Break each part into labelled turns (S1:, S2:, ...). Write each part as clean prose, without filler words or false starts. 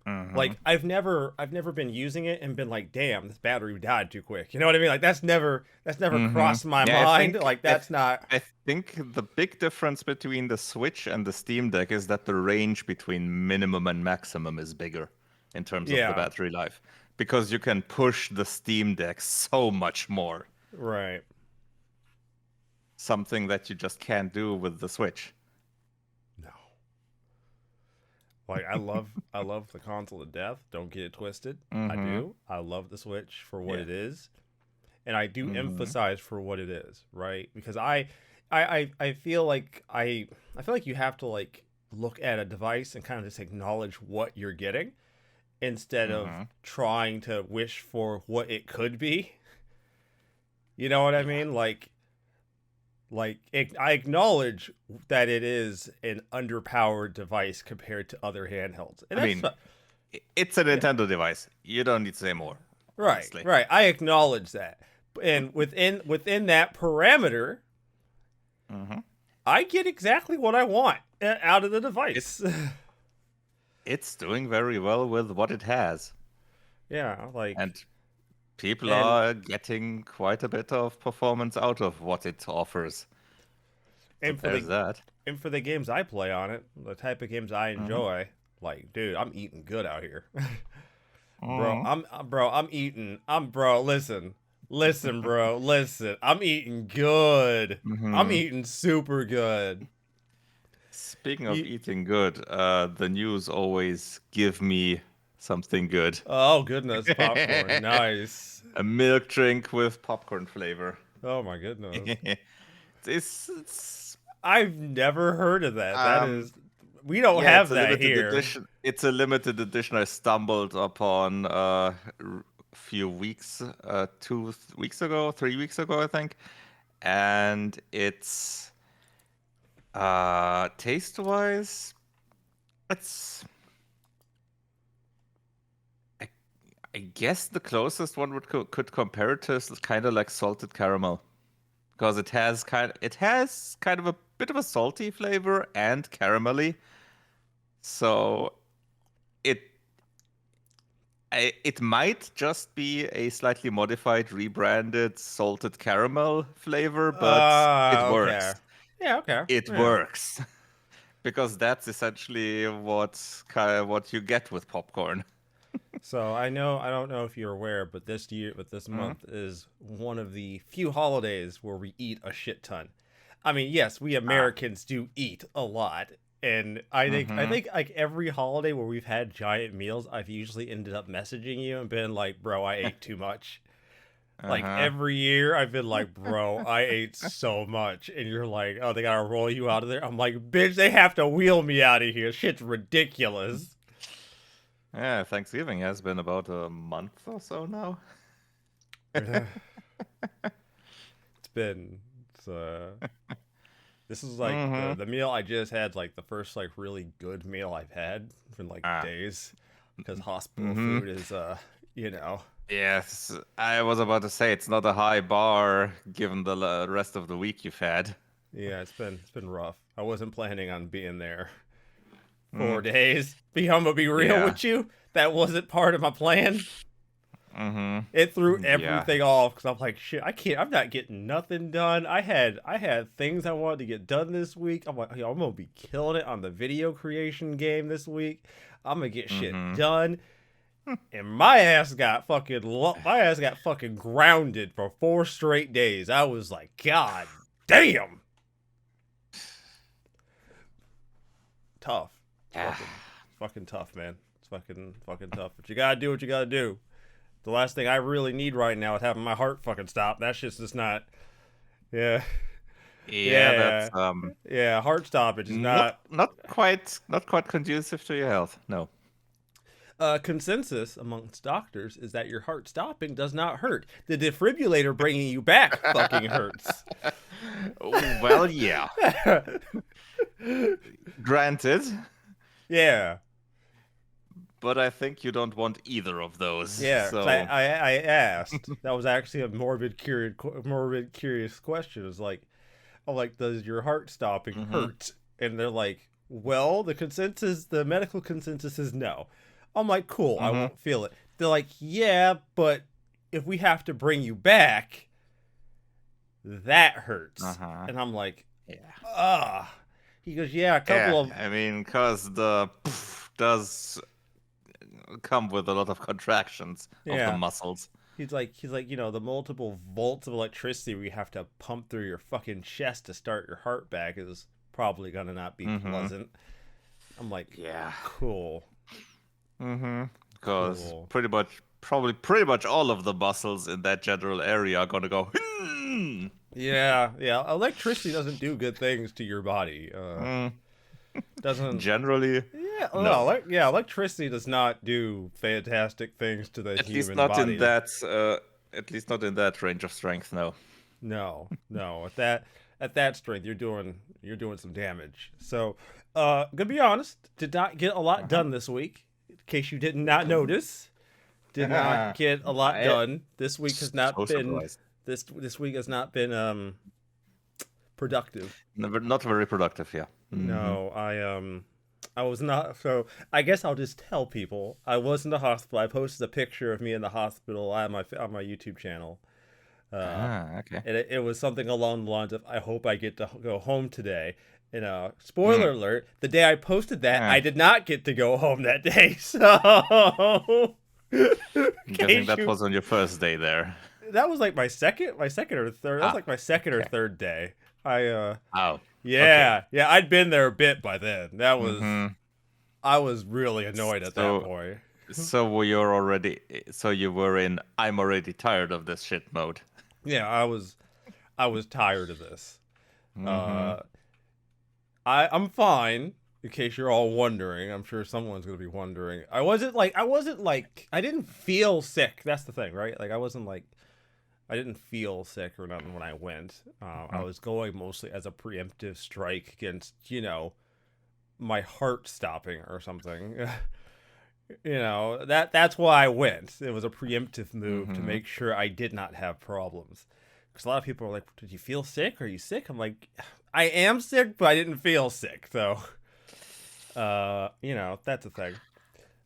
S1: Mm-hmm.
S2: Like I've never been using it and been like, damn, this battery died too quick. You know what I mean? Like that's never
S1: Mm-hmm.
S2: crossed my
S1: Yeah, I
S2: mind.
S1: think
S2: Like that's not
S1: I think the big difference between the Switch and the Steam Deck is that the range between minimum and maximum is bigger in terms of the
S2: yeah,
S1: battery life because you can push the Steam Deck so much more,
S2: right.
S1: something that you just can't do with the Switch.
S2: No. Like I love the console to death. Don't get it twisted. I
S1: Mm-hmm.
S2: do. I love the Switch for what
S1: Yeah.
S2: it is. And I do
S1: Mm-hmm.
S2: emphasize for what it is, right? Because I feel like I feel like you have to like look at a device and kind of just acknowledge what you're getting instead of
S1: Mm-hmm.
S2: trying to wish for what it could be. You know what I
S1: Yeah.
S2: mean? I acknowledge that it is an underpowered device compared to other handhelds, and
S1: I
S2: that's
S1: mean, it's a
S2: yeah,
S1: Nintendo device. You don't need to say more,
S2: right,
S1: honestly.
S2: right. I acknowledge that, and within that parameter,
S1: Mm-hmm.
S2: I get exactly what I want out of the
S1: It
S2: device.
S1: it's doing very well with what it has.
S2: Yeah, like
S1: And people
S2: and
S1: are getting quite a bit of performance out of what it offers. So
S2: and for
S1: there's
S2: the
S1: that.
S2: and for the games I play on it, the type of games I
S1: Hmm.
S2: enjoy, like dude, I'm eating good out here. Bro,
S1: Hmm.
S2: I'm eating. Listen, bro, listen. I'm eating good. I'm
S1: Hmm.
S2: eating super good.
S1: Speaking of
S2: You,
S1: eating good, the news always give me something good.
S2: oh goodness, popcorn, nice.
S1: A milk drink with popcorn flavor.
S2: Oh my goodness,
S1: It's
S2: I've never heard of that. That
S1: um
S2: is, we don't
S1: yeah, it's
S2: have
S1: a
S2: that
S1: limited
S2: here.
S1: edition. It's a limited edition I stumbled upon few weeks, 2 weeks ago, 3 weeks ago, I think. And it's taste wise, it's I, I guess the closest one could compare it to is kind of like salted caramel because it has kind of a bit of a salty flavor and caramelly. So it it might just be a slightly modified, rebranded salted caramel flavor, but it
S2: Okay.
S1: works.
S2: Yeah, okay.
S1: It
S2: Yeah.
S1: works because that's essentially what you get with popcorn.
S2: So I don't know if you're aware, but this
S1: Hmm.
S2: month is one of the few holidays where we eat a shit ton. I mean, yes, we
S1: Ah.
S2: Americans do eat a lot, and I think like every holiday where we've had giant meals, I've usually ended up messaging you and been like, "Bro, I ate too much." Like
S1: Uh-huh.
S2: every year, I've been like, "Bro, I ate so much," and you're like, "Oh, they gotta roll you out of there." I'm like, "Bitch, they have to wheel me out of here. Shit's ridiculous."
S1: Yeah, Thanksgiving has been about a month or so now.
S2: It's been it's this is like the
S1: Hmm.
S2: the meal I just had, like the first like really good meal I've had in like
S1: Ah.
S2: days, because hospital
S1: Hmm.
S2: food is you know.
S1: Yes, I was about to say it's not a high bar given the rest of the week you've had.
S2: Yeah, it's been rough. I wasn't planning on being there
S1: Mm,
S2: 4 days. I'm gonna be real
S1: yeah.
S2: with you, that wasn't part of my plan.
S1: Hmm.
S2: It threw
S1: Yeah.
S2: everything off because I'm like, shit, I can't. I'm not getting nothing done. I had things I wanted to get done this week. I'm like, yo, I'm gonna be killing it on the video creation game this week. I'm gonna get shit
S1: Hmm.
S2: done, and my ass got fucking grounded for 4 straight days. I was like, God damn, tough. It's
S1: Yeah.
S2: fucking tough, man. It's fucking tough. But you gotta do what you gotta do. The last thing I really need right now is having my heart fucking stop. That shit's just not. Yeah,
S1: Yeah, that's
S2: yeah, yeah. Heart stoppage is
S1: not
S2: not.
S1: not quite conducive to your health. No.
S2: Consensus amongst doctors is that your heart stopping does not hurt. The defibrillator bringing you back fucking hurts.
S1: Well, yeah. Granted,
S2: Yeah,
S1: but I think you don't want either of those.
S2: yeah. Because I,
S1: So,
S2: I I asked. That was actually a morbid curious question. Is like, I'm like, does your heart stopping
S1: hmm.
S2: hurt? And they're like, well, the medical consensus is no. I'm like, cool, I
S1: Mm-hmm.
S2: won't feel it. They're like, yeah, but if we have to bring you back, that hurts.
S1: Uh-huh.
S2: And I'm like,
S1: Yeah.
S2: ah. He goes, yeah, a couple
S1: Yeah,
S2: of
S1: I mean, because the poof does come with a lot of contractions of the
S2: yeah.
S1: muscles.
S2: He's like, the multiple volts of electricity we have to pump through your fucking chest to start your heart back is probably gonna not be
S1: Mm-hmm.
S2: pleasant. I'm like,
S1: Yeah.
S2: cool,
S1: Mm-hmm. Because
S2: cool.
S1: probably pretty much all of the muscles in that general area are gonna go. Hmm.
S2: Yeah, yeah. Electricity doesn't do good things to your body.
S1: Mm,
S2: Doesn't.
S1: generally,
S2: Yeah,
S1: no.
S2: well, yeah. Electricity does not do fantastic things to the
S1: At least
S2: human
S1: not in
S2: body.
S1: that. At least not in that range of strength. No.
S2: No, no. At that strength, you're doing some damage. So, gonna be honest, did not get a lot
S1: Uh-huh.
S2: done this week. In case you did not notice, did not get a lot
S1: I
S2: done. This week has
S1: so
S2: not been
S1: surprised.
S2: this week has not been productive.
S1: Never, not very productive. Yeah. Mm-hmm.
S2: No, I was not. So I guess I'll just tell people I was in the hospital. I posted a picture of me in the hospital on my YouTube channel. Uh,
S1: Okay.
S2: and it was something along the lines of, I hope I get to go home today. And
S1: Mm.
S2: spoiler alert, the day I posted that,
S1: Eh,
S2: I did not get to go home that day. So,
S1: I'm
S2: in
S1: guessing
S2: case
S1: that
S2: you,
S1: was on your first day there.
S2: that was like my second or third. That was
S1: Ah.
S2: like my second or
S1: Okay.
S2: third day. I
S1: Oh. Okay.
S2: Yeah, yeah, I'd been there a bit by then.
S1: Mm-hmm.
S2: I was really annoyed at that
S1: So,
S2: point.
S1: so you were in I'm already tired of this shit mode.
S2: Yeah, I was tired of this.
S1: Mm-hmm.
S2: Uh, I'm fine. In case you're all wondering, I'm sure someone's gonna be wondering. I wasn't like I didn't feel sick. That's the thing, right? Like I didn't feel sick or nothing when I went. I was going mostly as a preemptive strike against my heart stopping or something. That's why I went. It was a preemptive move to
S1: Mm-hmm.
S2: make sure I did not have problems. Because a lot of people are like, "Did you feel sick? Are you sick?" I'm like, "I am sick, but I didn't feel sick." So, that's a thing.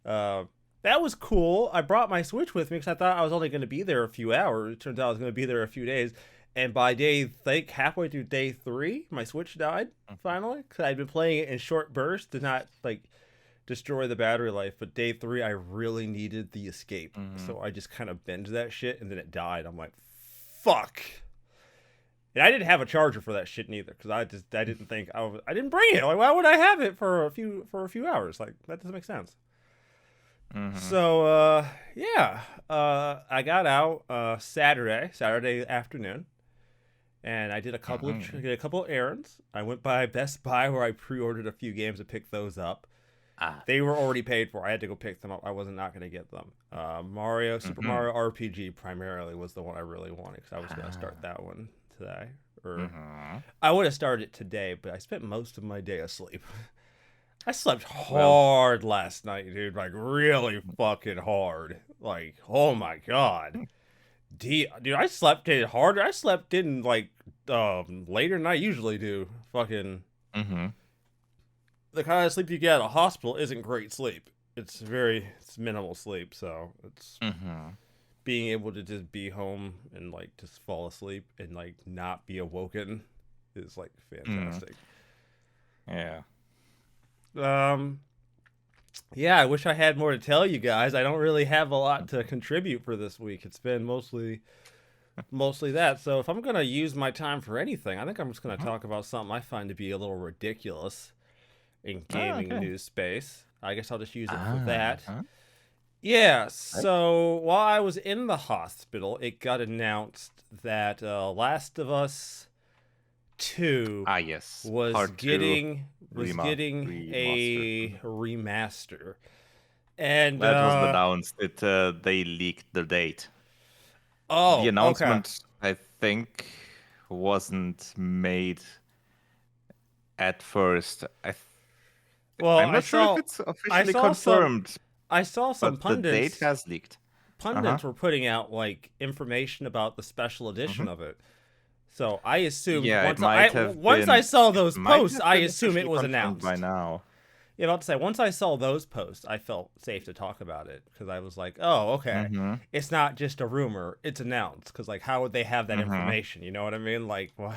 S2: Uh, that was cool. I brought my Switch with me because I thought I was only going to be there a few hours. It turns out I was going to be there a few days. And by halfway through day 3, my Switch died finally because I'd been playing it in short bursts to not destroy the battery life. But day 3, I really needed the escape,
S1: Mm-hmm.
S2: so I just kind of binged that shit, and then it died. I'm like, fuck. And I didn't have a charger for that shit neither because I didn't think I didn't bring it. Like, why would I have it for a few hours? Like, that doesn't make sense.
S1: Mm-hmm.
S2: So yeah, I got out Saturday afternoon, and I did a couple of
S1: Mm-hmm.
S2: did a couple of errands. I went by Best Buy where I pre-ordered a few games to pick those up.
S1: Ah.
S2: They were already paid for. I had to go pick them up. I wasn't not going to get them. Super
S1: Mm-hmm.
S2: Mario RPG primarily was the one I really wanted because I was going to start
S1: Ah.
S2: that one today. Or
S1: Mm-hmm.
S2: I would have started it today, but I spent most of my day asleep. I slept
S1: Well.
S2: hard last night, dude. Like, really fucking hard. Like, oh my god. Dude, I slept in harder. I slept in, like, later than I usually do. Fucking.
S1: Mm-hmm.
S2: The kind of sleep you get at a hospital isn't great sleep. It's minimal sleep, so it's
S1: Mm-hmm.
S2: being able to just be home and, like, just fall asleep and, like, not be awoken is, like,
S1: Mm.
S2: fantastic.
S1: Yeah.
S2: Um, yeah, I wish I had more to tell you guys. I don't really have a lot to contribute for this week. It's been mostly that. So if I'm gonna use my time for anything, I think I'm just gonna
S1: Mhm.
S2: talk about something I find to be a little ridiculous in
S1: Ah,
S2: gaming
S1: okay.
S2: news space. I guess I'll just use it for
S1: Ah.
S2: that.
S1: Huh?
S2: Yeah,
S1: Right.
S2: so while I was in the hospital, it got announced that Last of Us 2
S1: Ah, yes.
S2: was
S1: Part two
S2: getting
S1: remastered.
S2: a remaster. And
S1: That was announced. They leaked the date. The
S2: oh, okay.
S1: announcement, I think, wasn't made at first.
S2: Well,
S1: I'm not sure if it's
S2: I
S1: officially
S2: saw some
S1: confirmed,
S2: I saw some
S1: but the date
S2: pundits
S1: has leaked. Uh-huh.
S2: were putting out like information about the special
S1: Hmm.
S2: edition of it. So I assumed
S1: Yeah, it might have
S2: once I
S1: been.
S2: saw
S1: It
S2: those
S1: might
S2: posts,
S1: have
S2: I
S1: been
S2: assume it
S1: officially
S2: was
S1: confirmed by
S2: announced.
S1: now.
S2: Yeah, about to say, once I saw those posts, I felt safe to talk about it because I was like, oh, okay,
S1: Mm-hmm.
S2: it's not just a rumor; it's announced. Because like, how would they have that
S1: Mm-hmm.
S2: information? You know what I mean? Like, what?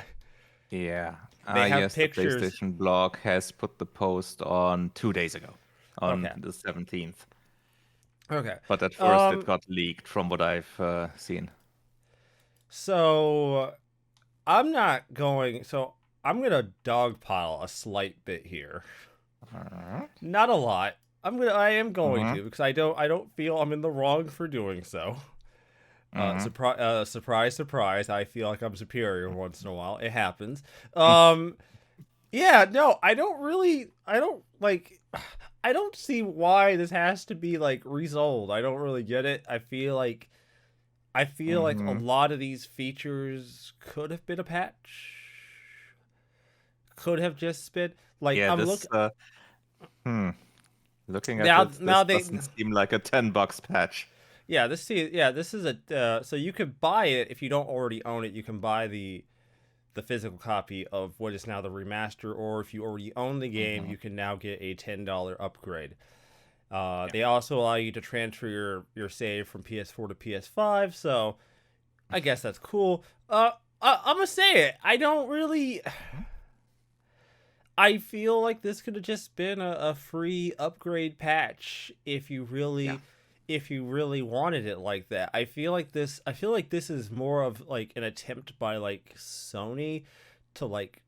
S1: Yeah.
S2: They have
S1: Yes, the
S2: pictures.
S1: PlayStation blog has put the post on 2 days ago, on
S2: Okay,
S1: the 17th.
S2: okay.
S1: But at first it
S2: Um,
S1: got leaked from what I've seen.
S2: so I'm not going. So I'm gonna dogpile a slight bit here.
S1: Alright.
S2: Not a lot. I am going
S1: Mm-hmm.
S2: to because I don't feel I'm in the wrong for doing so.
S1: Mm-hmm.
S2: Surprise, surprise. I feel like I'm superior once in a while. It happens. Um, yeah, no, I don't like, I don't see why this has to be like resold. I don't really get it. I feel like a
S1: Mm-hmm.
S2: lot of these features could have been a patch. Could have just been like
S1: Yeah,
S2: I'm look
S1: this hmm. Looking at
S2: now
S1: it, this
S2: now they
S1: doesn't seem like a $10 patch.
S2: this is a so you could buy it if you don't already own it. You can buy the physical copy of what is now the remaster, or if you already own the game,
S1: Mm-hmm.
S2: you can now get a $10 upgrade.
S1: Yeah.
S2: They also allow you to transfer your save from PS4 to PS5, so I guess that's cool. I'm gonna say it. I don't really. I feel like this could have just been a free upgrade patch
S1: Yeah.
S2: if you really wanted it like that. I feel like this is more of like an attempt by like Sony to like,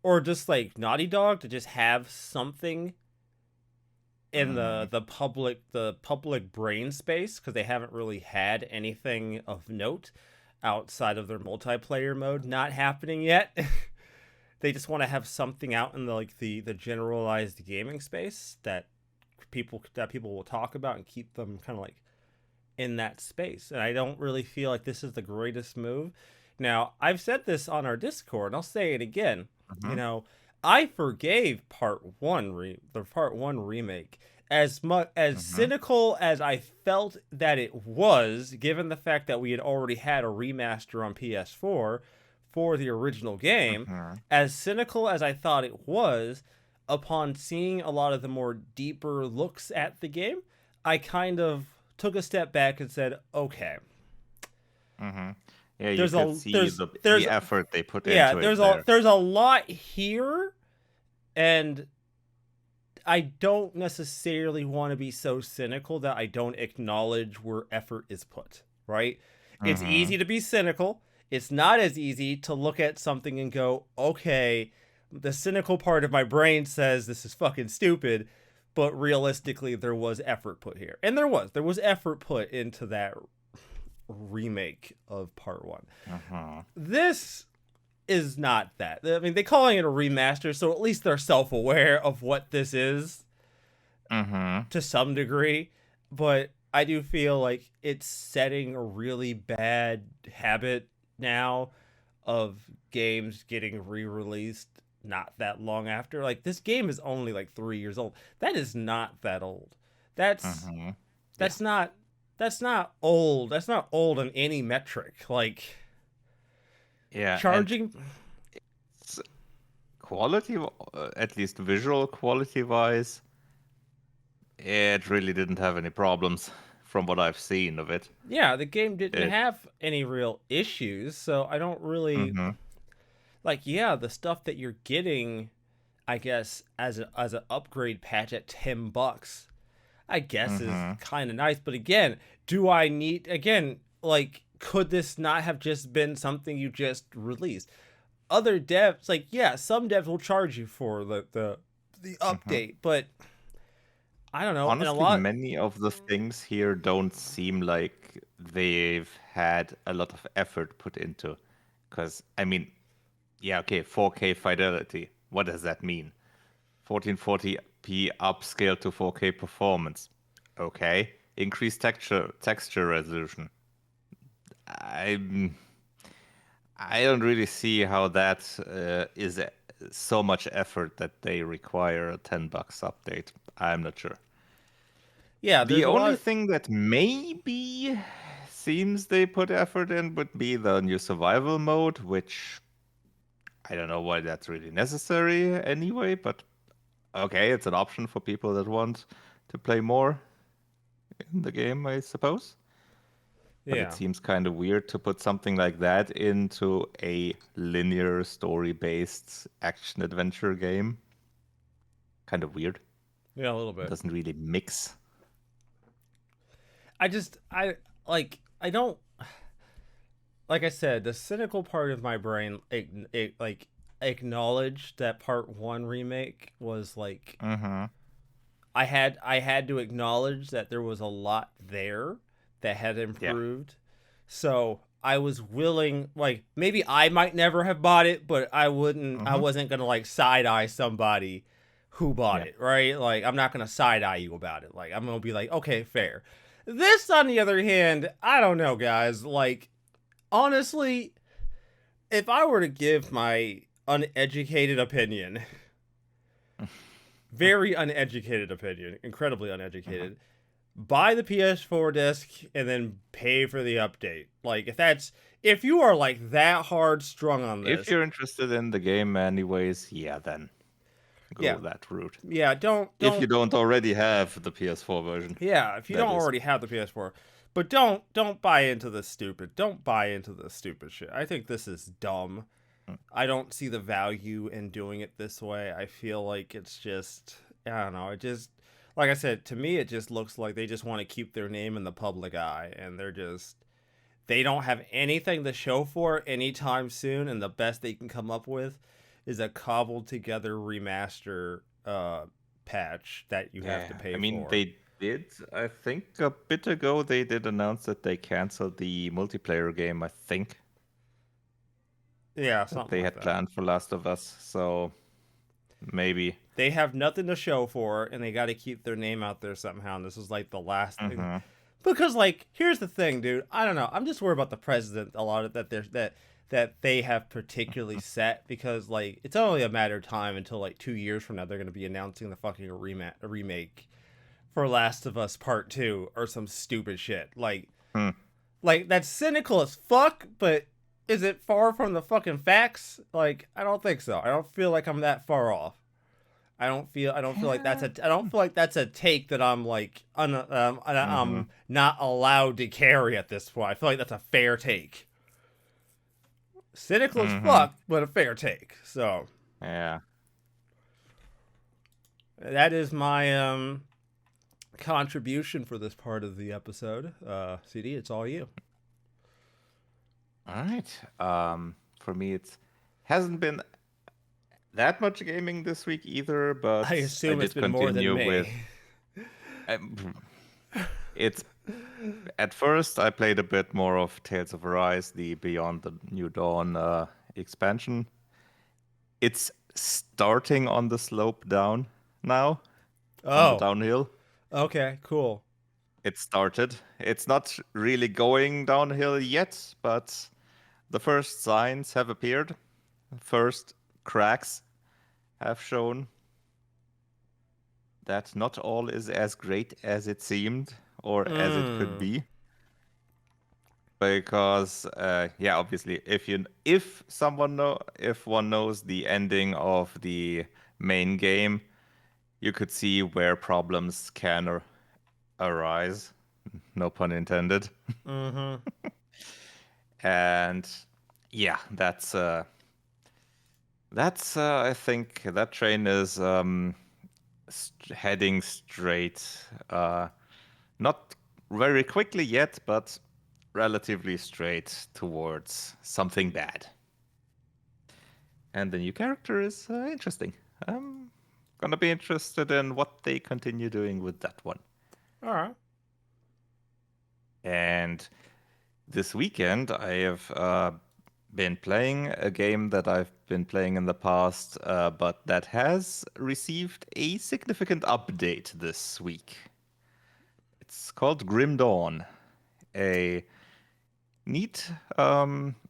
S2: or just like Naughty Dog to just have something in
S1: Mm-hmm.
S2: the public brain space, because they haven't really had anything of note outside of their multiplayer mode not happening yet. They just want to have something out in the like the generalized gaming space that people will talk about and keep them kind of like in that space. And I don't really feel like this is the greatest move. Now, I've said this on our Discord, and I'll say it again. You
S1: Mm-hmm.
S2: know, I forgave the part 1 remake as much as
S1: Mm-hmm.
S2: cynical as I felt that it was, given the fact that we had already had a remaster on PS4 for the original game.
S1: Mm-hmm.
S2: As cynical as I thought it was, upon seeing a lot of the more deeper looks at the game, I kind of took a step back and said, okay,
S1: Mm-hmm. Yeah, you could see
S2: there's
S1: the effort they put
S2: yeah,
S1: into it there.
S2: there's a lot here, and I don't necessarily want to be so cynical that I don't acknowledge where effort is put, right? It's
S1: Mm-hmm.
S2: easy to be cynical. It's not as easy to look at something and go, okay, the cynical part of my brain says this is fucking stupid, but realistically there was effort put here. And there was effort put into that remake of part 1.
S1: Mm-hmm.
S2: This is not that. I mean, they're calling it a remaster, so at least they're self-aware of what this is
S1: Mm-hmm.
S2: to some degree, but I do feel like it's setting a really bad habit now of games getting re-released not that long after. Like, this game is only like 3 years old. That is not that old. That's
S1: Mm-hmm. Yeah.
S2: that's not that's not old. That's not old in any metric. Like,
S1: Yeah, and
S2: charging.
S1: s- quality, at least visual quality wise, it really didn't have any problems from what I've seen of it.
S2: Yeah, the game didn't
S1: It.
S2: have any real issues, so I don't really
S1: Mm-hmm.
S2: like. Yeah, the stuff that you're getting, I guess, as an upgrade patch at $10, I guess is
S1: Mm-hmm.
S2: kind of nice. But again, do I need again? Like, could this not have just been something you just released? Other devs, like, yeah, some devs will charge you for the
S1: Mm-hmm.
S2: update, but I don't know. And a
S1: Honestly,
S2: lot,
S1: many of the things here don't seem like they've had a lot of effort put into. Because, I mean, yeah, okay, 4K fidelity. What does that mean? 1440p upscale to 4K performance. Okay. Increased texture resolution. I I don't really see how that is so much effort that they require a $10 update. I'm not sure.
S2: yeah,
S1: The
S2: there's a
S1: only
S2: lot.
S1: thing that maybe seems they put effort in would be the new survival mode, which I don't know why that's really necessary anyway, but okay, it's an option for people that want to play more in the game, I suppose. But it
S2: Yeah.
S1: seems kind of weird to put something like that into a linear story-based action adventure game. Kind of weird.
S2: Yeah, a little
S1: It
S2: bit.
S1: doesn't really mix.
S2: I don't like I said, the cynical part of my brain like acknowledged that part 1 remake was like
S1: Mm-hmm.
S2: I had to acknowledge that there was a lot there that had
S1: Yeah.
S2: improved. So I was willing, like maybe I might never have bought it, but I
S1: Mm-hmm.
S2: wasn't gonna like side eye somebody who bought
S1: Yeah.
S2: it, right? Like I'm not gonna side eye you about it. Like I'm gonna be like, okay, fair. This, on the other hand, I don't know, guys. Like honestly, if I were to give my uneducated opinion, very uneducated opinion, incredibly
S1: Mm-hmm.
S2: uneducated, buy the PS4 disc and then pay for the update. Like if you are like that hard strung on
S1: If
S2: this,
S1: you're interested in the game anyways, yeah, then
S2: yeah,
S1: go that route.
S2: yeah,
S1: If you
S2: don't
S1: don't already have the PS4 version,
S2: yeah, if you
S1: that
S2: don't
S1: is.
S2: already have the PS4, but don't buy into this stupid. Don't buy into this stupid shit. I think this is dumb.
S1: Mm.
S2: I don't see the value in doing it this way. I feel like it's just I don't know. It just like I said, to me it just looks like they just want to keep their name in the public eye and they don't have anything to show for it anytime soon, and the best they can come up with is a cobbled together remaster patch that you have to
S1: Yeah, I
S2: pay
S1: mean,
S2: for.
S1: they did, I think a bit ago, they did announce that they canceled the multiplayer game, I think,
S2: Yeah,
S1: that
S2: something
S1: they
S2: like
S1: had
S2: that.
S1: planned for Last of Us. So maybe.
S2: They have nothing to show for it, and they got to keep their name out there somehow. And this is like the last thing,
S1: Mm-hmm.
S2: because like here's the thing, dude. I don't know. I'm just worried about the president a lot of that. There's that they have particularly set because like it's only a matter of time until like 2 years from now they're going to be announcing the fucking remake for Last of Us Part Two or some stupid shit.
S1: Hmm.
S2: Like that's cynical as fuck, but is it far from the fucking facts? Like I don't think so. I don't feel like I'm that far off. I don't feel like
S1: Yeah.
S2: I don't feel like that's a take that
S1: Mm-hmm.
S2: I'm not allowed to carry at this point. I feel like that's a fair take. Cynical as
S1: Mm-hmm.
S2: fuck, but a fair take. So
S1: Yeah.
S2: that is my contribution for this part of the episode. CD, it's all you.
S1: All right. For me, it hasn't been that much gaming this week either,
S2: I
S1: but I
S2: assume it's
S1: did
S2: been more than
S1: continue
S2: me.
S1: with. Um, it's At first I played a bit more of Tales of Arise, the Beyond the New Dawn expansion. It's starting on the slope down now, on the
S2: Oh,
S1: downhill.
S2: okay, cool.
S1: It started. It's not really going downhill yet, but the first signs have appeared. First cracks have shown that not all is as great as it seemed or as it could
S2: Mm.
S1: be. Because yeah, obviously, if someone know if one knows the ending of the main game, you could see where problems can arise. No pun intended.
S2: Mm-hmm.
S1: And yeah, that's I think that train is heading straight, not very quickly yet, but relatively straight towards something bad. And the new character is interesting. I'm gonna be interested in what they continue doing with that one.
S2: All right.
S1: And this weekend, I have been playing a game that I've been playing in the past, but that has received a significant update this week. It's called Grim Dawn, a neat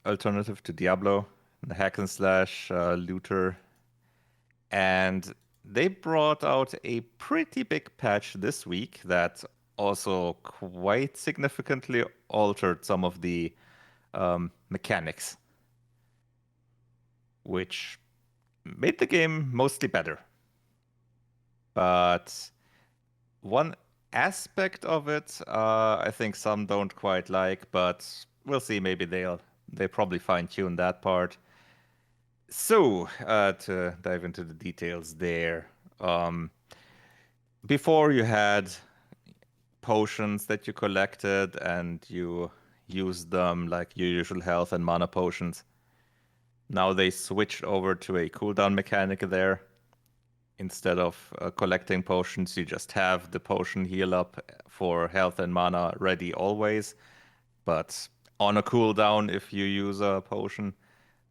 S1: alternative to Diablo, the hack and slash looter. And they brought out a pretty big patch this week that also quite significantly altered some of the mechanics, which made the game mostly better. But one aspect of it, I think some don't quite like, but we'll see. Maybe they probably fine-tune that part. So, to dive into the details there, um, before you had potions that you collected and you used them like your usual health and mana potions. Now they switched over to a cooldown mechanic there. Instead of collecting potions, you just have the potion heal up for health and mana ready always, but on a cooldown if you use a potion,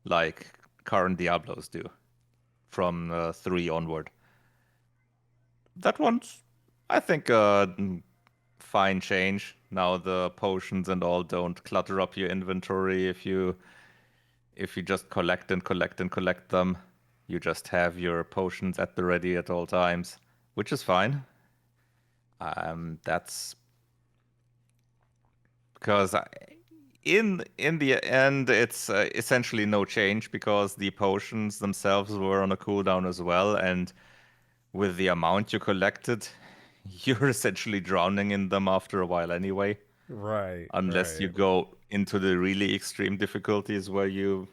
S1: like current Diablos do from 3 onward. That one's, I think, fine change. Now the potions and all don't clutter up your inventory if you just collect and collect and collect them. You just have your potions at the ready at all times, which is fine. That's because in the end, it's essentially no change because the potions themselves were on a cooldown as well, and with the amount you collected, you're essentially drowning in them after a while anyway,
S2: Right,
S1: unless you
S2: right.
S1: go into the really extreme difficulties where you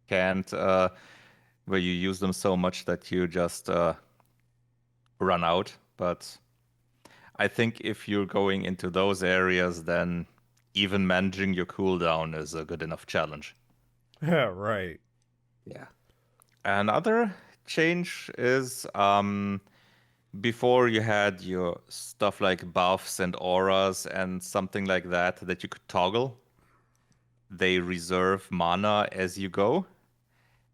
S1: can't, where you use them so much that you just run out. But I think if you're going into those areas, then even managing your cooldown is a good enough challenge.
S2: Yeah, right.
S1: Yeah. Another change is before you had your stuff like buffs and auras and something like that that you could toggle. They reserve mana as you go.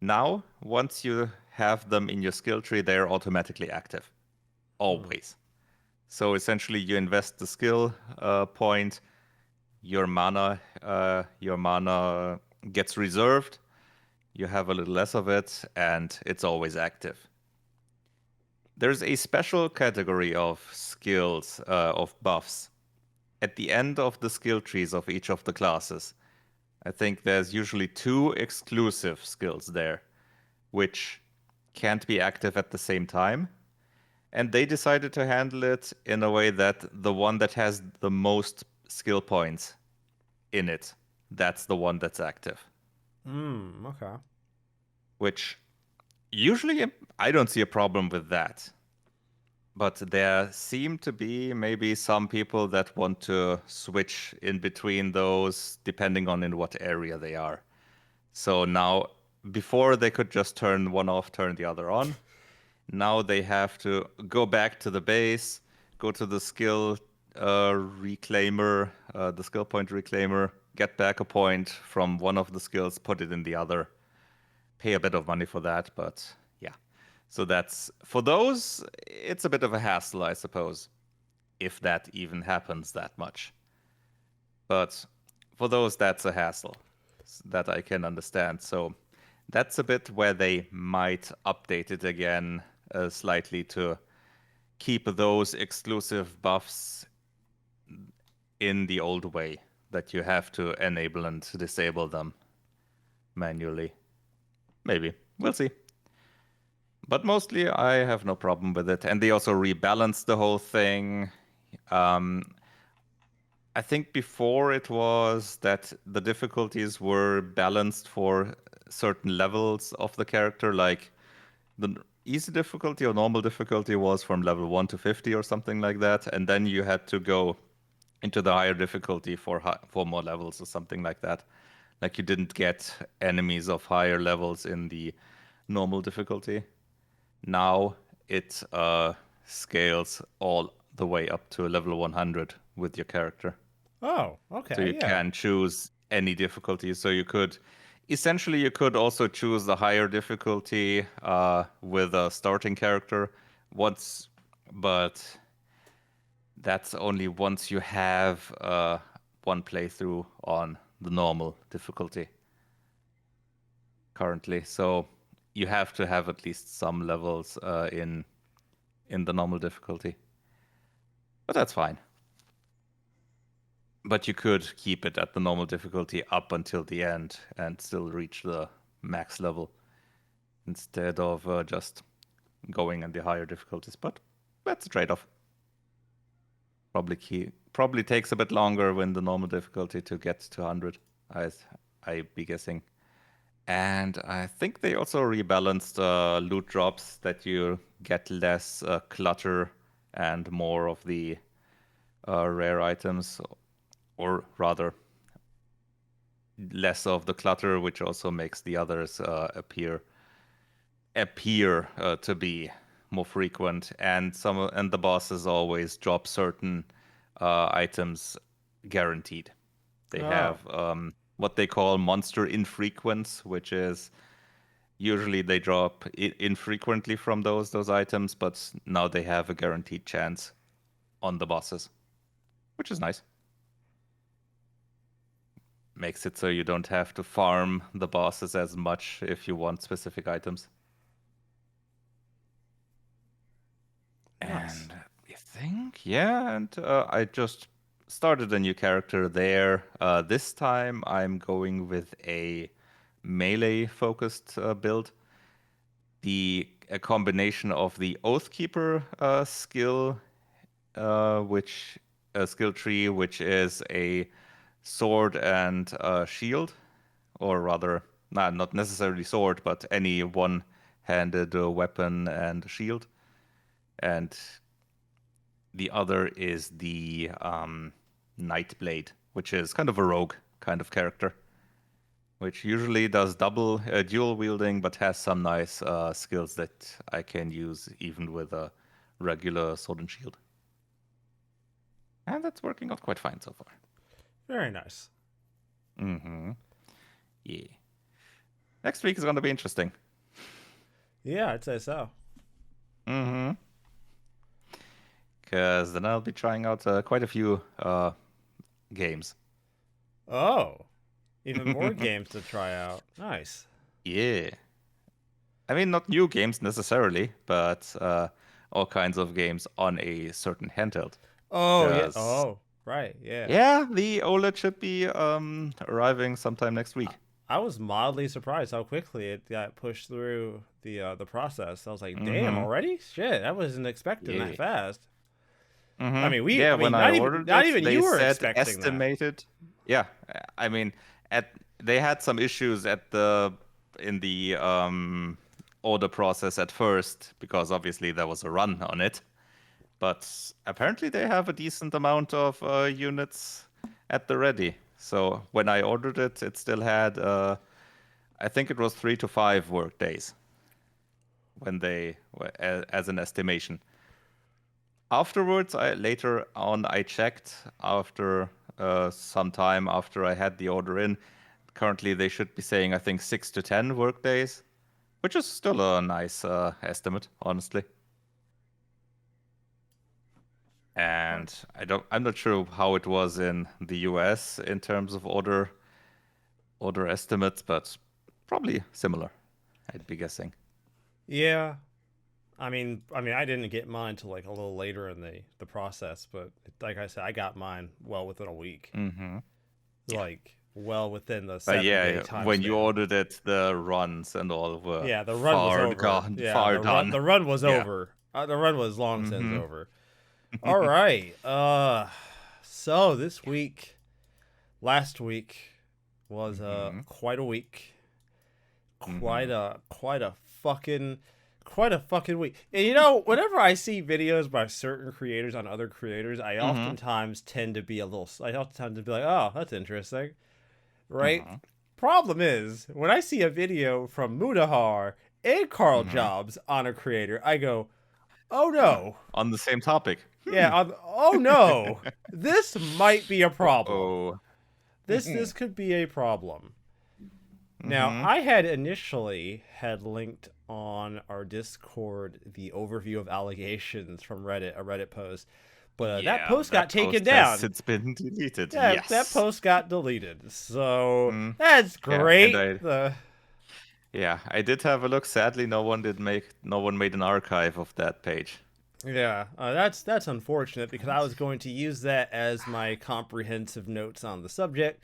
S1: Now, once you have them in your skill tree, they're automatically active.
S2: Hmm.
S1: Always. So essentially, you invest the skill point, your mana gets reserved. You have a little less of it, and it's always active. There's a special category of skills, of buffs, at the end of the skill trees of each of the classes. I think there's usually 2 exclusive skills there, which can't be active at the same time. And they decided to handle it in a way that the one that has the most skill points in it, that's the one that's active.
S2: Okay.
S1: Which usually I don't see a problem with that. But there seem to be maybe some people that want to switch in between those depending on in what area they are. So now, before they could just turn one off, turn the other on. Now they have to go back to the base, go to the skill reclaimer, the skill point reclaimer, get back a point from one of the skills, put it in the other. Pay a bit of money for that, but yeah. So that's for those, it's a bit of a hassle, I suppose, if that even happens that much. But for those, that's a hassle that I can understand. So that's a bit where they might update it again slightly to keep those exclusive buffs in the old way that you have to enable and disable them manually. Maybe. We'll see. But mostly, I have no problem with it. And they also rebalanced the whole thing. Um, I think before it was that the difficulties were balanced for certain levels of the character, like the easy difficulty or normal difficulty was from level 1 to 50 or something like that, and then you had to go into the higher difficulty for more levels or something like that. Like you didn't get enemies of higher levels in the normal difficulty. Now it scales all the way up to level 100 with your character.
S2: Oh,
S1: So
S2: okay,
S1: you
S2: yeah.
S1: can choose any difficulty. So you could essentially you could also choose the higher difficulty with a starting character once, but that's only once you have one playthrough on the normal difficulty currently. So you have to have at least some levels in the normal difficulty. But that's fine. But you could keep it at the normal difficulty up until the end and still reach the max level instead of just going in the higher difficulties, but that's a trade-off. Probably takes a bit longer when the normal difficulty to get to 100, I be guessing. And I think they also rebalanced loot drops that you get less clutter and more of the rare items, or rather less of the clutter, which also makes the others appear to be more frequent. And the bosses always drop certain items guaranteed. They
S2: Oh.
S1: have what they call monster infrequents, which is usually they drop infrequently from those items, but now they have a guaranteed chance on the bosses, which is nice. Makes it so you don't have to farm the bosses as much if you want specific items.
S2: Nice.
S1: And I think, yeah, and I just started a new character there. This time I'm going with a melee focused build. A combination of the Oathkeeper skill tree, which is a sword and shield, or rather, not necessarily sword, but any one-handed weapon and shield. And the other is the Nightblade, which is kind of a rogue kind of character, which usually does double dual wielding, but has some nice skills that I can use even with a regular sword and shield. And that's working out quite fine so far.
S2: Very nice.
S1: Mm-hmm. Yeah. Next week is going to be interesting.
S2: Yeah, I'd say so.
S1: Mm-hmm. Because then I'll be trying out quite a few games.
S2: Oh, even more games to try out. Nice.
S1: Yeah. I mean, not new games necessarily, but all kinds of games on a certain handheld.
S2: Oh, yeah.
S1: Because,
S2: Oh, right. Yeah.
S1: yeah, the OLED should be arriving sometime next week.
S2: I was mildly surprised how quickly it got pushed through the process. I was like, "Damn,
S1: Mm-hmm.
S2: already? Shit, I wasn't expecting
S1: Yeah.
S2: that fast." I
S1: Mm-hmm.
S2: mean,
S1: Yeah,
S2: I mean,
S1: when I ordered
S2: not
S1: it,
S2: even
S1: they
S2: you were
S1: said
S2: expecting that.
S1: estimated. Yeah, I mean, they had some issues in the order process at first because obviously there was a run on it. But apparently they have a decent amount of units at the ready. So when I ordered it, it still had, I think it was 3 to 5 work days as an estimation. Afterwards, later on, I checked after some time after I had the order in. Currently, they should be saying, I think, 6 to 10 work days, which is still a nice estimate, honestly. And I'm not sure how it was in the US in terms of order estimates, but probably similar, I'd be guessing.
S2: Yeah, I didn't get mine till like a little later in the process, but like I said, I got mine well within a week,
S1: Mm-hmm. Yeah.
S2: like well within the
S1: But
S2: 7 day
S1: yeah,
S2: time
S1: when you
S2: span.
S1: ordered it, the runs and all were
S2: Yeah, the run was
S1: far
S2: over.
S1: gone,
S2: Yeah,
S1: far done.
S2: the run was
S1: Yeah.
S2: over. The run was long since
S1: Mm-hmm.
S2: over. All right. So this week, last week was
S1: Mm-hmm.
S2: quite a week.
S1: Mm-hmm.
S2: Quite a fucking week. And you know, whenever I see videos by certain creators on other creators,
S1: Mm-hmm.
S2: I oftentimes tend to be like, "Oh, that's interesting." Right?
S1: Mm-hmm.
S2: Problem is, when I see a video from Mudahar and Carl
S1: Mm-hmm.
S2: Jobs on a creator, I go, "Oh no."
S1: On the same topic.
S2: Yeah, oh no. This might be a problem.
S1: Uh-oh.
S2: This could be a problem. Now,
S1: Mm-hmm.
S2: I had initially had linked on our Discord the overview of allegations from Reddit, a Reddit post, but that
S1: Yeah,
S2: post got
S1: that
S2: taken
S1: post has
S2: down.
S1: since been deleted.
S2: Yeah, that
S1: Yes.
S2: post got deleted. So
S1: Mm.
S2: that's
S1: Yeah, and
S2: great. The
S1: I did have a look. Sadly, no one made an archive of that page.
S2: Yeah, that's unfortunate because I was going to use that as my comprehensive notes on the subject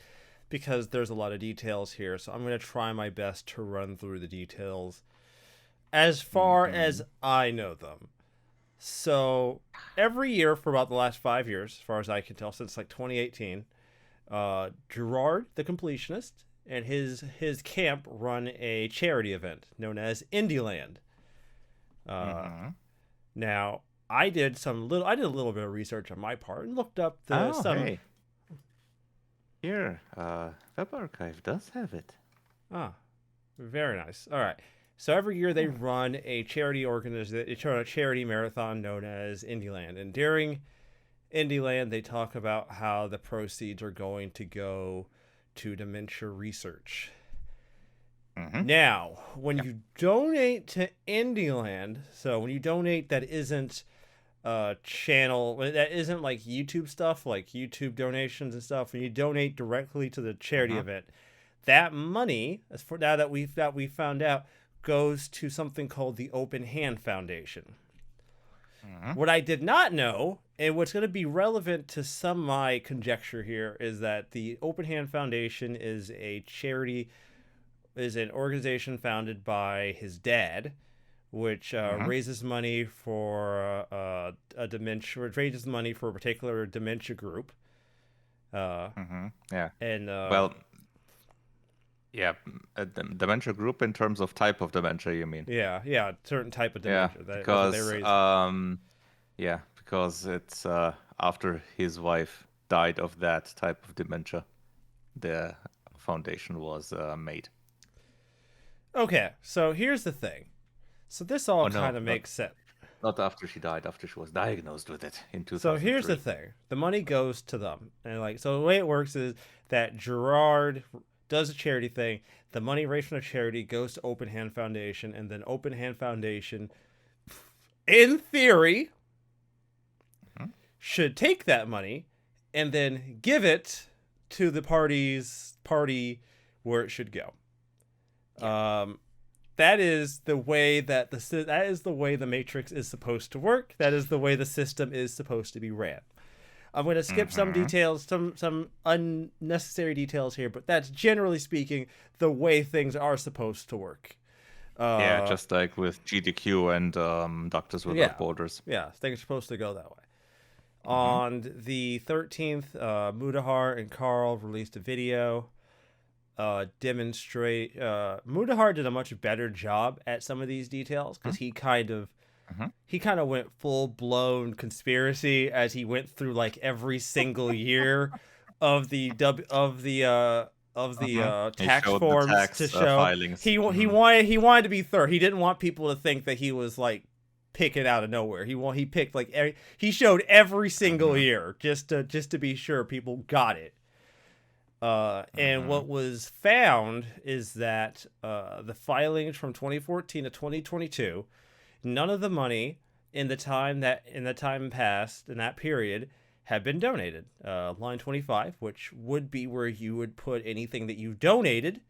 S2: because there's a lot of details here. So I'm going to try my best to run through the details as far as
S1: Mm-hmm.
S2: I know them. So every year for about the last 5 years, as far as I can tell, since like 2018, Gerard the Completionist and his camp run a charity event known as Indieland. Uh,
S1: Mm-hmm.
S2: Now I did a little bit of research on my part and looked up the
S1: Oh,
S2: some
S1: hey. Here, Web Archive does have it.
S2: ah very nice. All right. So every year they run a a charity marathon known as Indieland, and during Indieland they talk about how the proceeds are going to go to dementia research.
S1: Mm-hmm.
S2: Now, when
S1: Yeah.
S2: you donate to Indieland, so when you donate that isn't channel that isn't like YouTube stuff, like YouTube donations and stuff, when you donate directly to the charity
S1: Mm-hmm.
S2: event, that money, as for now that we found out, goes to something called the Open Hand Foundation.
S1: Mm-hmm.
S2: What I did not know, and what's going to be relevant to some of my conjecture here, is that the Open Hand Foundation is a charity, is an organization founded by his dad, which
S1: Mm-hmm.
S2: raises money for raises money for a particular dementia group. Uh,
S1: Mm-hmm. Yeah.
S2: and
S1: Well, yeah, a dementia group in terms of type of dementia, you mean?
S2: Yeah, yeah, certain type of
S1: Yeah,
S2: dementia. That's what they
S1: because
S2: raise.
S1: yeah, because it's after his wife died of that type of dementia, the foundation was made.
S2: Okay, so here's the thing. So this
S1: Oh
S2: all
S1: no,
S2: kind of
S1: not
S2: makes sense.
S1: not after she died, after she was diagnosed with it in
S2: So here's the
S1: 2003.
S2: thing: the money goes to them, and like so, the way it works is that Gerard does a charity thing. The money raised from the charity goes to Open Hand Foundation, and then Open Hand Foundation, in theory,
S1: Mhm.
S2: should take that money and then give it to the party where it should go.
S1: Yeah.
S2: That is the way that is the way the Matrix is supposed to work. That is the way the system is supposed to be ran. I'm going to skip some
S1: Mm-hmm.
S2: details, some unnecessary details here, but that's generally speaking the way things are supposed to work.
S1: Yeah,
S2: Uh,
S1: just like with GDQ and Doctors
S2: yeah,
S1: Without Borders.
S2: yeah, things are supposed to go that way.
S1: Mm-hmm.
S2: On the 13th, Mudahar and Carl released a video demonstrate. Mudahar did a much better job at some of these details because
S1: Mm-hmm.
S2: he kind of went full blown conspiracy as he went through like every single year of the
S1: Mm-hmm. He
S2: tax
S1: showed the
S2: forms to
S1: tax
S2: show
S1: filings. Mm-hmm.
S2: he wanted to be thorough. He didn't want people to think that he was like picking out of nowhere. He picked like he showed every single
S1: Mm-hmm.
S2: year just to be sure people got it. And
S1: Mm-hmm.
S2: what was found is that the filings from 2014 to 2022, none of the money in the time past in that period had been donated. Line 25, which would be where you would put anything that you donated,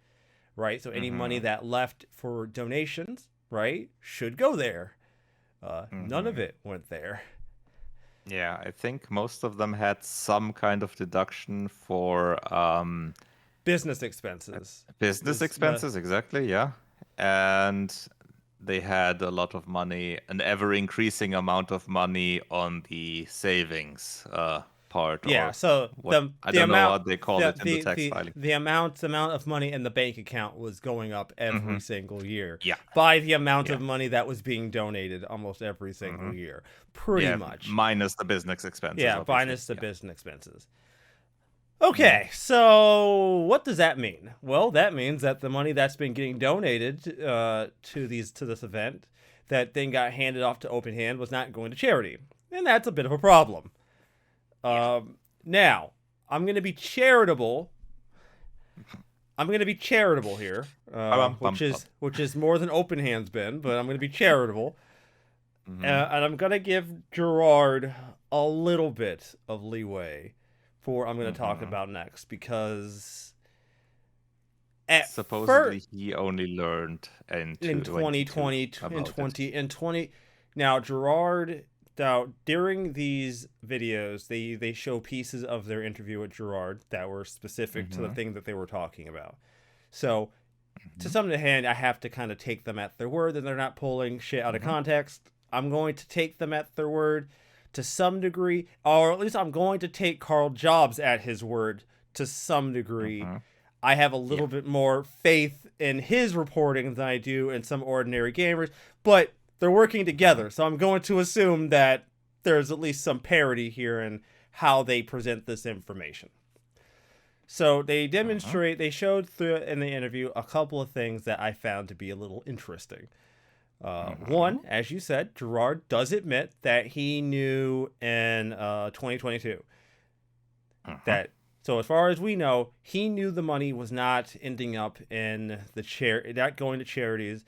S2: right? So any money
S1: Mm-hmm.
S2: that left for donations, right, should go there. None of
S1: Mm-hmm.
S2: it went there.
S1: Yeah, I think most of them had some kind of deduction for
S2: Business expenses
S1: business
S2: was the
S1: expenses, exactly, yeah. And they had a lot of money, an ever increasing amount of money on the savings part,
S2: Yeah,
S1: or
S2: so
S1: what I
S2: the
S1: don't know
S2: amount
S1: what they called it in the tax
S2: the
S1: filing.
S2: amount of money in the bank account was going up
S1: Hmm.
S2: every single year
S1: Yeah,
S2: by the amount
S1: yeah.
S2: of money that was being donated almost every
S1: Hmm.
S2: single year. Pretty
S1: Yeah,
S2: much.
S1: minus the business expenses,
S2: Yeah,
S1: obviously.
S2: minus the
S1: Yeah.
S2: business expenses.
S1: Hmm.
S2: Okay, so what does that mean? Well, that means that the money that's been getting donated to this event that then got handed off to Open Hand was not going to charity, and that's a bit of a problem.
S1: Yeah.
S2: Now, I'm going to be charitable. I'm going to be charitable here,
S1: Bum, bum, bum.
S2: which is more than Open Hand's been, but I'm going to be charitable,
S1: Hmm.
S2: and I'm going to give Gerard a little bit of leeway for what I'm going to talk
S1: Hmm.
S2: about next because at
S1: Supposedly,
S2: first
S1: he only learned in
S2: in
S1: 2022
S2: 2020
S1: about it.
S2: in 20 now Gerard now during these videos they show pieces of their interview with Gerard that were specific to the
S1: Hmm.
S2: thing that they were talking about. So to
S1: Mhm.
S2: some hand, I have to kind of take them at their word, and they're not pulling shit out of
S1: Mhm.
S2: context. I'm going to take them at their word to some degree, or at least I'm going to take Carl Jobs at his word to some degree.
S1: Mhm.
S2: I have a
S1: Yeah.
S2: little bit more faith in his reporting than I do in some ordinary gamers, but they're working
S1: Mhm.
S2: together, so I'm going to assume that there's at least some parity here in how they present this information. So
S1: Mhm.
S2: they showed through in the interview a couple of things that I found to be a little interesting. One,
S1: Mhm.
S2: as you said, Gerard does admit that he knew in 2022
S1: Mhm.
S2: that. So as far as we know, he knew the money was not ending up in not going to charities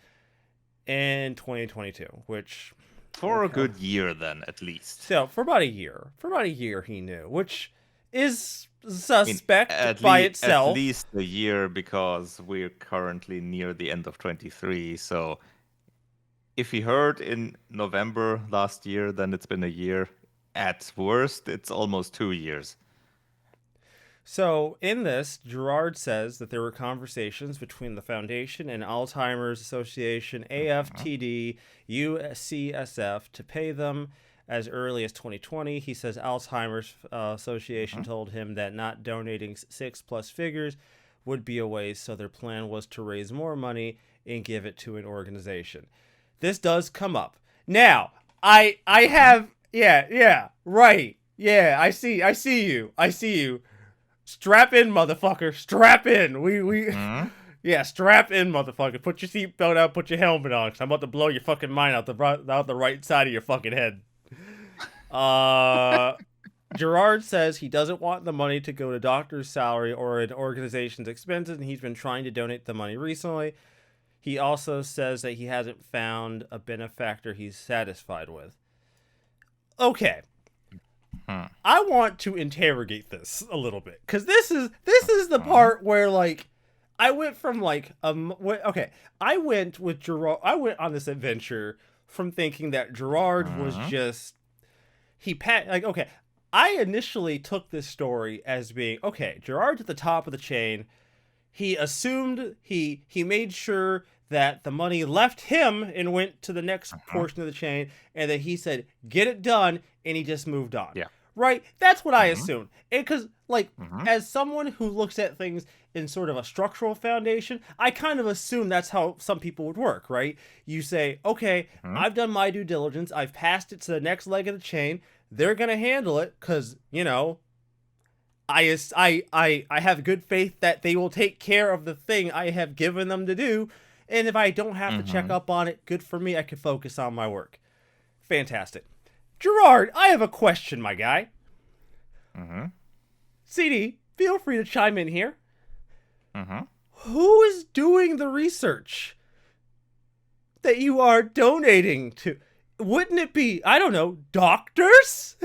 S2: in 2022. Which,
S1: For a
S2: okay,
S1: good year, then at least.
S2: so for about a year, he knew, which is
S1: I mean,
S2: suspect by
S1: at
S2: itself.
S1: least a year because we're currently near the end of 23. So if he heard in November last year, then it's been a year. At worst, it's almost 2 years.
S2: So, in this, Gerard says that there were conversations between the Foundation and Alzheimer's Association,
S1: Mhm.
S2: AFTD, UCSF, to pay them as early as 2020. He says Alzheimer's Association
S1: Mhm.
S2: told him that not donating six plus figures would be a waste, so their plan was to raise more money and give it to an organization. This does come up. Now, I
S1: Mhm.
S2: have right. Yeah, I see you. I see you. Strap in, motherfucker. Strap in. We
S1: Mhm.
S2: yeah, strap in, motherfucker. Put your seatbelt out. Put your helmet on. Cause I'm about to blow your fucking mind out the right side of your fucking head. Uh, Gerard says he doesn't want the money to go to doctor's salary or an organization's expenses, and he's been trying to donate the money recently. He also says that he hasn't found a benefactor he's satisfied with. Okay,
S1: Mhm.
S2: I want to interrogate this a little bit because this is the
S1: Mhm.
S2: part where like I went from like okay, I went with Gerard. I went on this adventure from thinking that Gerard was
S1: Mhm.
S2: just like okay. I initially took this story as being okay. Gerard's at the top of the chain. He assumed he made sure that the money left him and went to the next
S1: Mhm.
S2: portion of the chain, and that he said get it done, and he just moved on.
S1: Yeah.
S2: Right? That's what I
S1: Mhm.
S2: assumed. And because like
S1: Mhm.
S2: as someone who looks at things in sort of a structural foundation, I kind of assume that's how some people would work, right? You say, okay,
S1: Mhm.
S2: I've done my due diligence, I've passed it to the next leg of the chain. They're gonna handle it because I have good faith that they will take care of the thing I have given them to do. And if I don't have to check
S1: Mhm.
S2: up on it, good for me. I can focus on my work. Fantastic. Gerard, I have a question, my guy.
S1: Mhm.
S2: CD, feel free to chime in here.
S1: Mhm.
S2: Who is doing the research that you are donating to? Wouldn't it be, I don't know, doctors?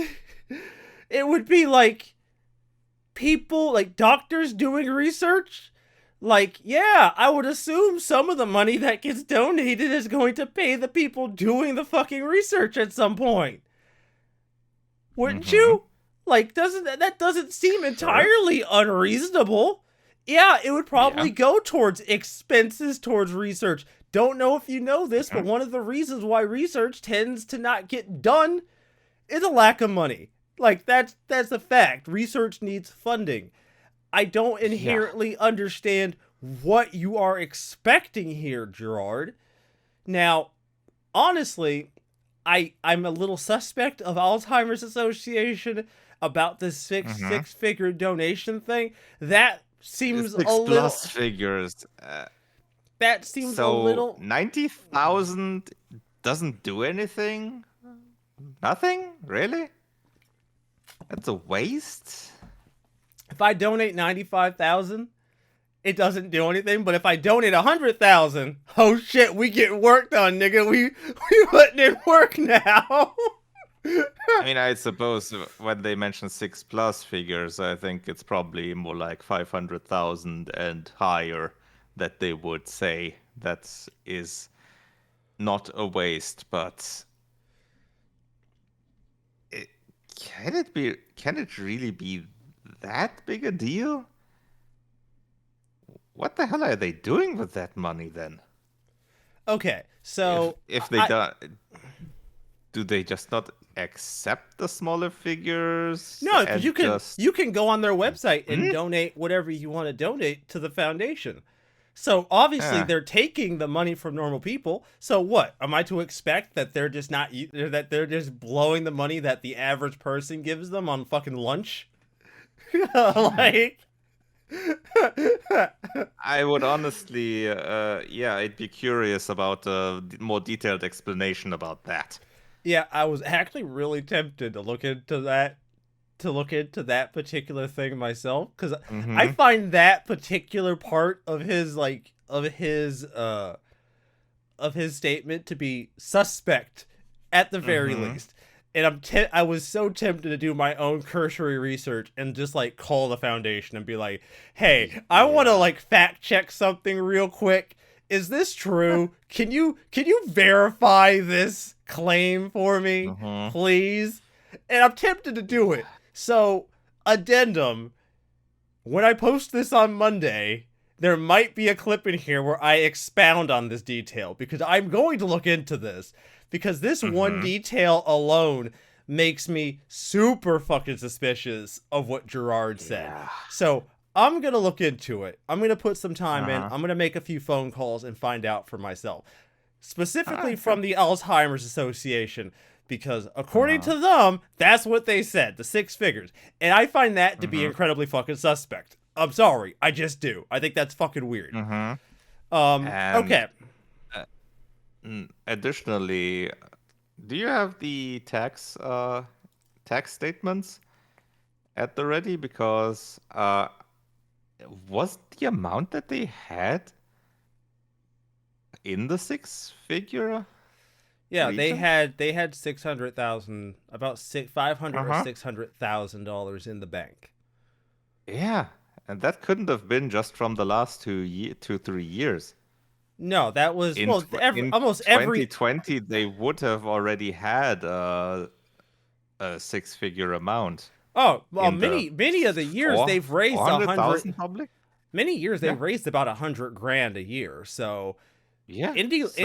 S2: It would be like people, like doctors doing research. Like, yeah, I would assume some of the money that gets donated is going to pay the people doing the fucking research at some point. Wouldn't
S1: Mhm.
S2: you? Like, doesn't that doesn't seem
S1: Sure.
S2: entirely unreasonable? Yeah, it would
S1: Yeah.
S2: probably go towards expenses towards research. Don't know if you know this, but
S1: Mhm.
S2: one of the reasons why research tends to not get done is a lack of money. Like that's a fact. Research needs funding. I don't
S1: Yeah.
S2: inherently understand what you are expecting here, Gerard. Now, honestly, I'm a little suspect of Alzheimer's Association about this
S1: Mhm.
S2: six figure donation thing. That seems a
S1: Six
S2: little
S1: plus figures.
S2: that seems a
S1: So
S2: little
S1: 90,000 doesn't do anything? Nothing? Really? That's a waste?
S2: if I donate 95,000, it doesn't do anything, but if I donate 100,000, oh shit, we get work done, nigga. We putting in work now.
S1: I mean, I suppose when they mention six plus figures, I think it's probably more like 500,000 and higher that they would say that is not a waste, but it, can it really be that big a deal? what the hell are they doing with that money then?
S2: Okay,
S1: If
S2: so
S1: if they
S2: I
S1: do they just not accept the smaller figures
S2: no, because
S1: and just
S2: you can go on their website and
S1: hmm?
S2: donate whatever you want to donate to the foundation. So obviously
S1: Eh,
S2: they're taking the money from normal people. So what? Am I to expect that they're just not that they're just blowing the money that the average person gives them on fucking lunch? Like
S1: I would honestly, yeah, I'd be curious about a more detailed explanation about that.
S2: yeah, I was actually really tempted to look into that particular thing myself because I
S1: Mm-hmm.
S2: find that particular part of his of his statement to be suspect at the very
S1: Mm-hmm.
S2: least. And I was so tempted to do my own cursory research and just like call the foundation and be like, "Hey, I want to
S1: Yeah.
S2: like fact check something real quick. Is this true? Can you verify this claim for me,
S1: Mm-hmm.
S2: please?" And I'm tempted to do it. So, addendum, when I post this on Monday, there might be a clip in here where I expound on this detail because I'm going to look into this because this one
S1: Mm-hmm.
S2: detail alone makes me super fucking suspicious of what Gerard said.
S1: Yeah.
S2: So I'm going to look into it. I'm going to put some time in.
S1: Uh-huh.
S2: I'm going to make a few phone calls and find out for myself, specifically
S1: Okay.
S2: from the Alzheimer's Association, because according
S1: Uh-huh.
S2: to them, that's what they said, the six figures. And I find that to be
S1: Mm-hmm.
S2: incredibly fucking suspect. I'm sorry, I just do. I think that's fucking weird.
S1: Mm-hmm. And
S2: Okay.
S1: uh, additionally, do you have the tax statements at the ready? Because was the amount that they had in the six-figure
S2: Yeah,
S1: region?
S2: they had 600,000, about 500 or
S1: Uh-huh.
S2: $600,000 in the bank.
S1: Yeah, and that couldn't have been just from the last 3 years.
S2: No, that was
S1: In
S2: well,
S1: tw in
S2: almost every
S1: 2020, they would have already had a six-figure amount
S2: oh, well,
S1: in the
S2: many of the years
S1: four
S2: they've raised a hundred.
S1: 400,000 probably.
S2: Many years
S1: Yeah,
S2: they've raised about 100 grand a year. So
S1: yeah. So,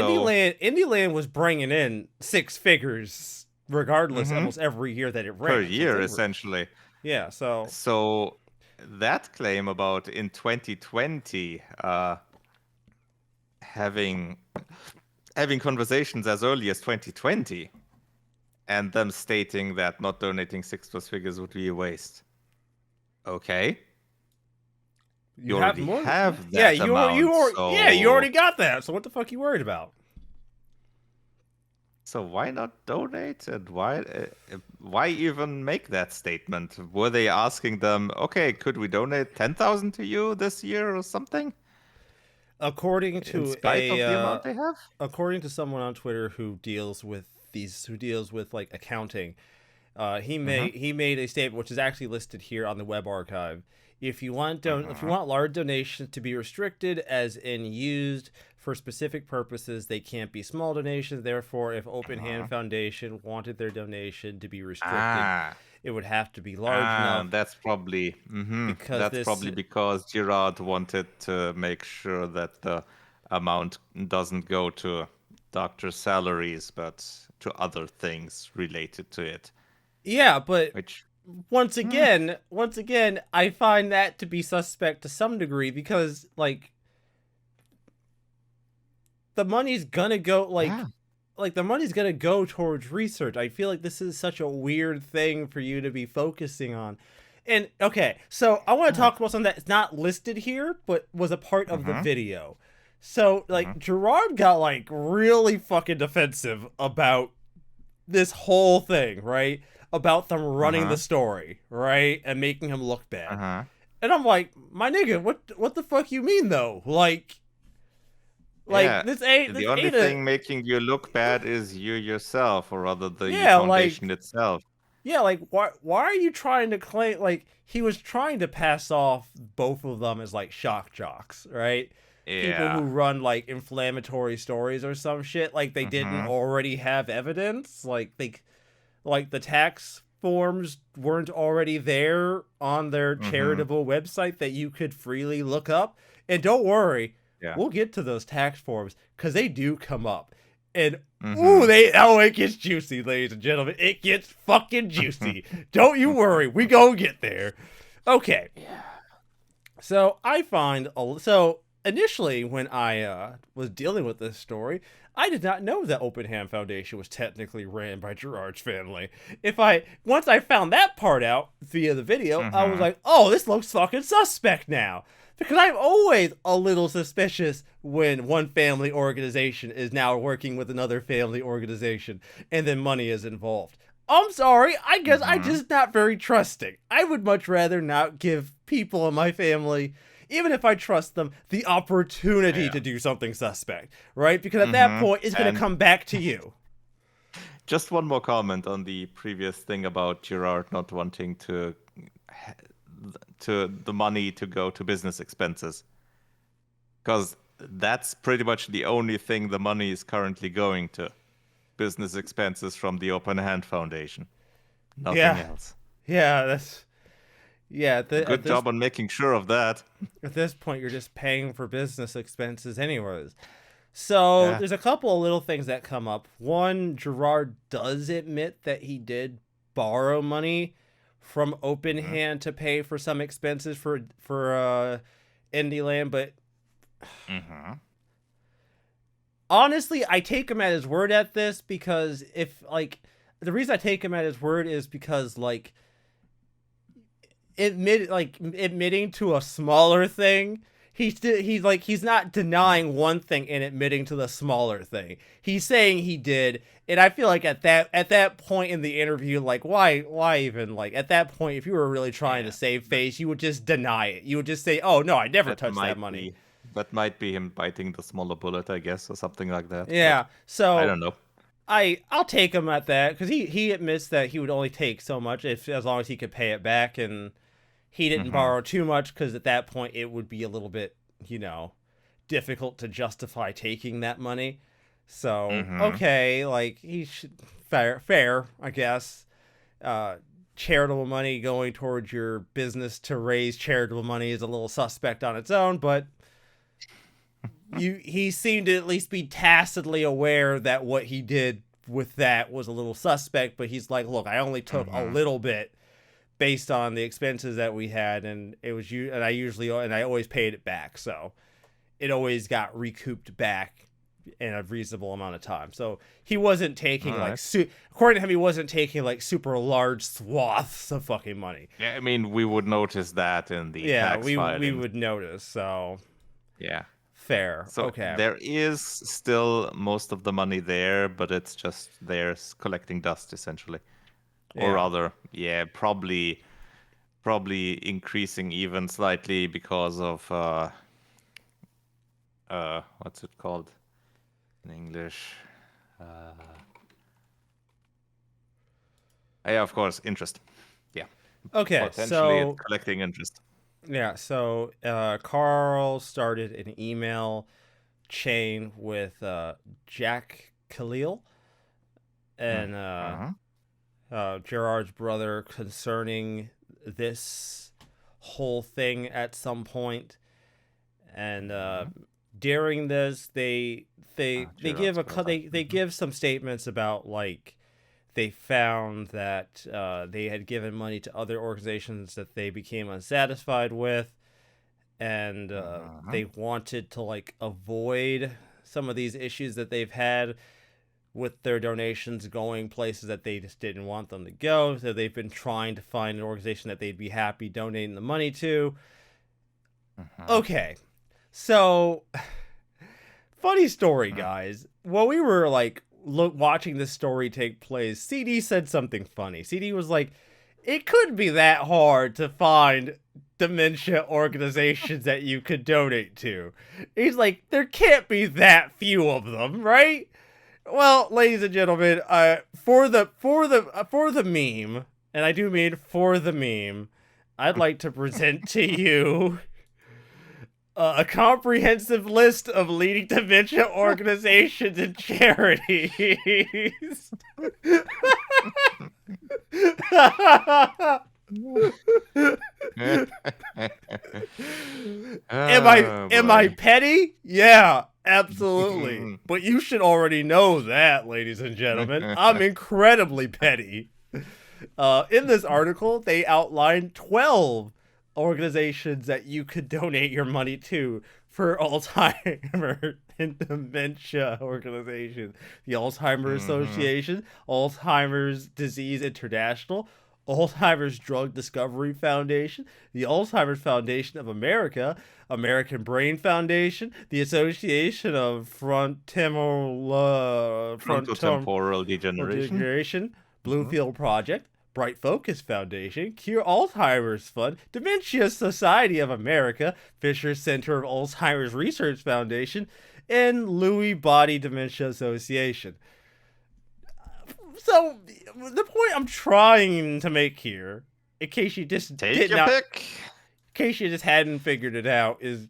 S2: Indieland was bringing in six figures regardless
S1: hmm
S2: almost every year that it
S1: per
S2: ran since
S1: year
S2: they were
S1: essentially.
S2: yeah. So
S1: So that claim about in 2020, having conversations as early as 2020 and them stating that not donating six plus figures would be a waste. Okay.
S2: you
S1: You
S2: have
S1: already
S2: more.
S1: have
S2: Yeah,
S1: that amount,
S2: you already got that. So what the fuck are you worried about?
S1: so why not donate? And why even make that statement? Were they asking them, okay, could we donate 10,000 to you this year or something?
S2: According
S1: In
S2: to
S1: spite of the amount they have?
S2: according to someone on Twitter who deals with like accounting,
S1: Mm-hmm.
S2: he made a statement which is actually listed here on the web archive. If you
S1: Mm-hmm.
S2: want large donations to be restricted, as in used for specific purposes, they can't be small donations. Therefore, if Open
S1: Mm-hmm.
S2: Hand Foundation wanted their donation to be restricted,
S1: Ah,
S2: it would have to be large enough because
S1: that's
S2: this
S1: probably because Girard wanted to make sure that the amount doesn't go to doctor salaries, but to other things related to it.
S2: yeah, but
S1: Which, hmm,
S2: once again, I find that to be suspect to some degree because like the money's gonna go
S1: yeah,
S2: like the money's gonna go towards research. I feel like this is such a weird thing for you to be focusing on. And okay, so I want to
S1: yeah,
S2: talk about something that's not listed here, but was a part of the
S1: mm-hmm,
S2: video. So
S1: mm-hmm,
S2: like Gerard got like really fucking defensive about this whole thing, right? About them running the
S1: uh-huh,
S2: story, right? And making him look bad.
S1: uh-huh.
S2: And I'm like, my nigga, what the fuck you mean though? Like
S1: Yeah,
S2: this ain't
S1: the only
S2: a
S1: thing making you look bad is you yourself, or rather the
S2: yeah,
S1: foundation itself.
S2: like why are you trying to claim like he was trying to pass off both of them as like shock jocks, right? People who
S1: Yeah.
S2: run like inflammatory stories or some shit like they didn't
S1: Mm-hmm.
S2: already have evidence, like the tax forms weren't already there on their
S1: Mm-hmm.
S2: charitable website that you could freely look up. And don't worry,
S1: Yeah.
S2: we'll get to those tax forms because they do come up. And
S1: Mm-hmm.
S2: it gets juicy, ladies and gentlemen. It gets fucking juicy. Don't you worry, we gonna get there. Okay,
S1: Yeah.
S2: so I find so initially when I was dealing with this story, I did not know that Open Hand Foundation was technically ran by Gerard's family. Once I found that part out via the video, I was
S1: Mm-hmm.
S2: like, "Oh, this looks fucking suspect now." Because I'm always a little suspicious when one family organization is now working with another family organization and then money is involved. I'm sorry, I guess I'm
S1: Mm-hmm.
S2: just not very trusting. I would much rather not give people in my family, even if I trust them, the opportunity
S1: Yeah.
S2: to do something suspect, right? Because at that
S1: Mm-hmm.
S2: point, it's going to
S1: And
S2: come back to you.
S1: just one more comment on the previous thing about Gerard not wanting to the money to go to business expenses, because that's pretty much the only thing the money is currently going to. Business expenses from the Open Hand Foundation. Nothing
S2: Yeah,
S1: else.
S2: yeah, that's yeah.
S1: Good job on making sure of that.
S2: At this point, you're just paying for business expenses, anyways. So
S1: Yeah.
S2: there's a couple of little things that come up. One, Gerard does admit that he did borrow money from Open
S1: Mm-hmm.
S2: Hand to pay for some expenses for Indieland, but
S1: Mm-hmm.
S2: honestly, I take him at his word at this because if like the reason I take him at his word is because like admitting to a smaller thing, he's not denying one thing and admitting to the smaller thing. He's saying he did, and I feel like at that point in the interview, like why even like at that point, if you were really trying to
S1: Yeah.
S2: save face, you would just deny it. You would just say, "Oh no, I never
S1: That
S2: touched that
S1: might
S2: money."
S1: be that might be him biting the smaller bullet, I guess, or something like that. But
S2: Yeah,
S1: I
S2: so
S1: don't know.
S2: I'll take him at that because he admits that he would only take so much if as long as he could pay it back, and he didn't
S1: Mm-hmm.
S2: borrow too much because at that point it would be a little bit difficult to justify taking that money. So
S1: Mm-hmm.
S2: okay, like he should fair I guess. Uh, Charitable money going towards your business to raise charitable money is a little suspect on its own, but he seemed to at least be tacitly aware that what he did with that was a little suspect, but he's like, look, I only took a
S1: Mm-hmm.
S2: little bit based on the expenses that we had, and it was you and I always paid it back, so it always got recouped back in a reasonable amount of time. So he wasn't
S1: All
S2: taking like
S1: right.
S2: according to him, he wasn't taking like super large swaths of fucking money.
S1: Yeah, I mean, we would notice that in the
S2: Yeah,
S1: tax
S2: we
S1: filings.
S2: would notice. So
S1: Yeah.
S2: fair,
S1: So
S2: okay.
S1: there is still most of the money there, but it's just there's collecting dust essentially. Or
S2: Yeah.
S1: rather, yeah, probably increasing even slightly because of what's it called in English? Uh, yeah, of course, interest. Yeah,
S2: Okay,
S1: potentially it's
S2: so
S1: collecting interest.
S2: yeah, so Carl started an email chain with Jack Khalil and
S1: Uh-huh.
S2: Gerard's brother concerning this whole thing at some point, and during this, they give
S1: Gerard's brother.
S2: they give some statements about like they found that they had given money to other organizations that they became unsatisfied with, and
S1: Uh-huh.
S2: they wanted to like avoid some of these issues that they've had with their donations going places that they just didn't want them to go. So they've been trying to find an organization that they'd be happy donating the money to.
S1: Uh-huh.
S2: Okay, so funny story,
S1: Uh-huh.
S2: guys. While we were like watching this story take place, CD said something funny. CD was like, "It couldn't be that hard to find dementia organizations that you could donate to." He's like, "There can't be that few of them, right?" Well, ladies and gentlemen, for the meme, and I do mean for the meme, I'd like to present to you a comprehensive list of leading dementia organizations and charities.
S1: Oh
S2: Am I
S1: boy.
S2: petty? Yeah, absolutely. But you should already know that, ladies and gentlemen. I'm incredibly petty. In this article, they outlined 12 organizations that you could donate your money to for Alzheimer's and dementia organizations. The Alzheimer's
S1: Mhm.
S2: Association, Alzheimer's Disease International, Alzheimer's Drug Discovery Foundation, the Alzheimer's Foundation of America, American Brain Foundation, the Association of Frontotemporal
S1: Frontotemporal degeneration.
S2: Degeneration,
S1: Mhm.
S2: Bluefield Project, Bright Focus Foundation, Cure Alzheimer's Fund, Dementia Society of America, Fisher Center of Alzheimer's Research Foundation, and Lewy Body Dementia Association. So, the point I'm trying to make here, in case you just
S1: Take
S2: did
S1: your
S2: not,
S1: pick.
S2: in case you just hadn't figured it out, is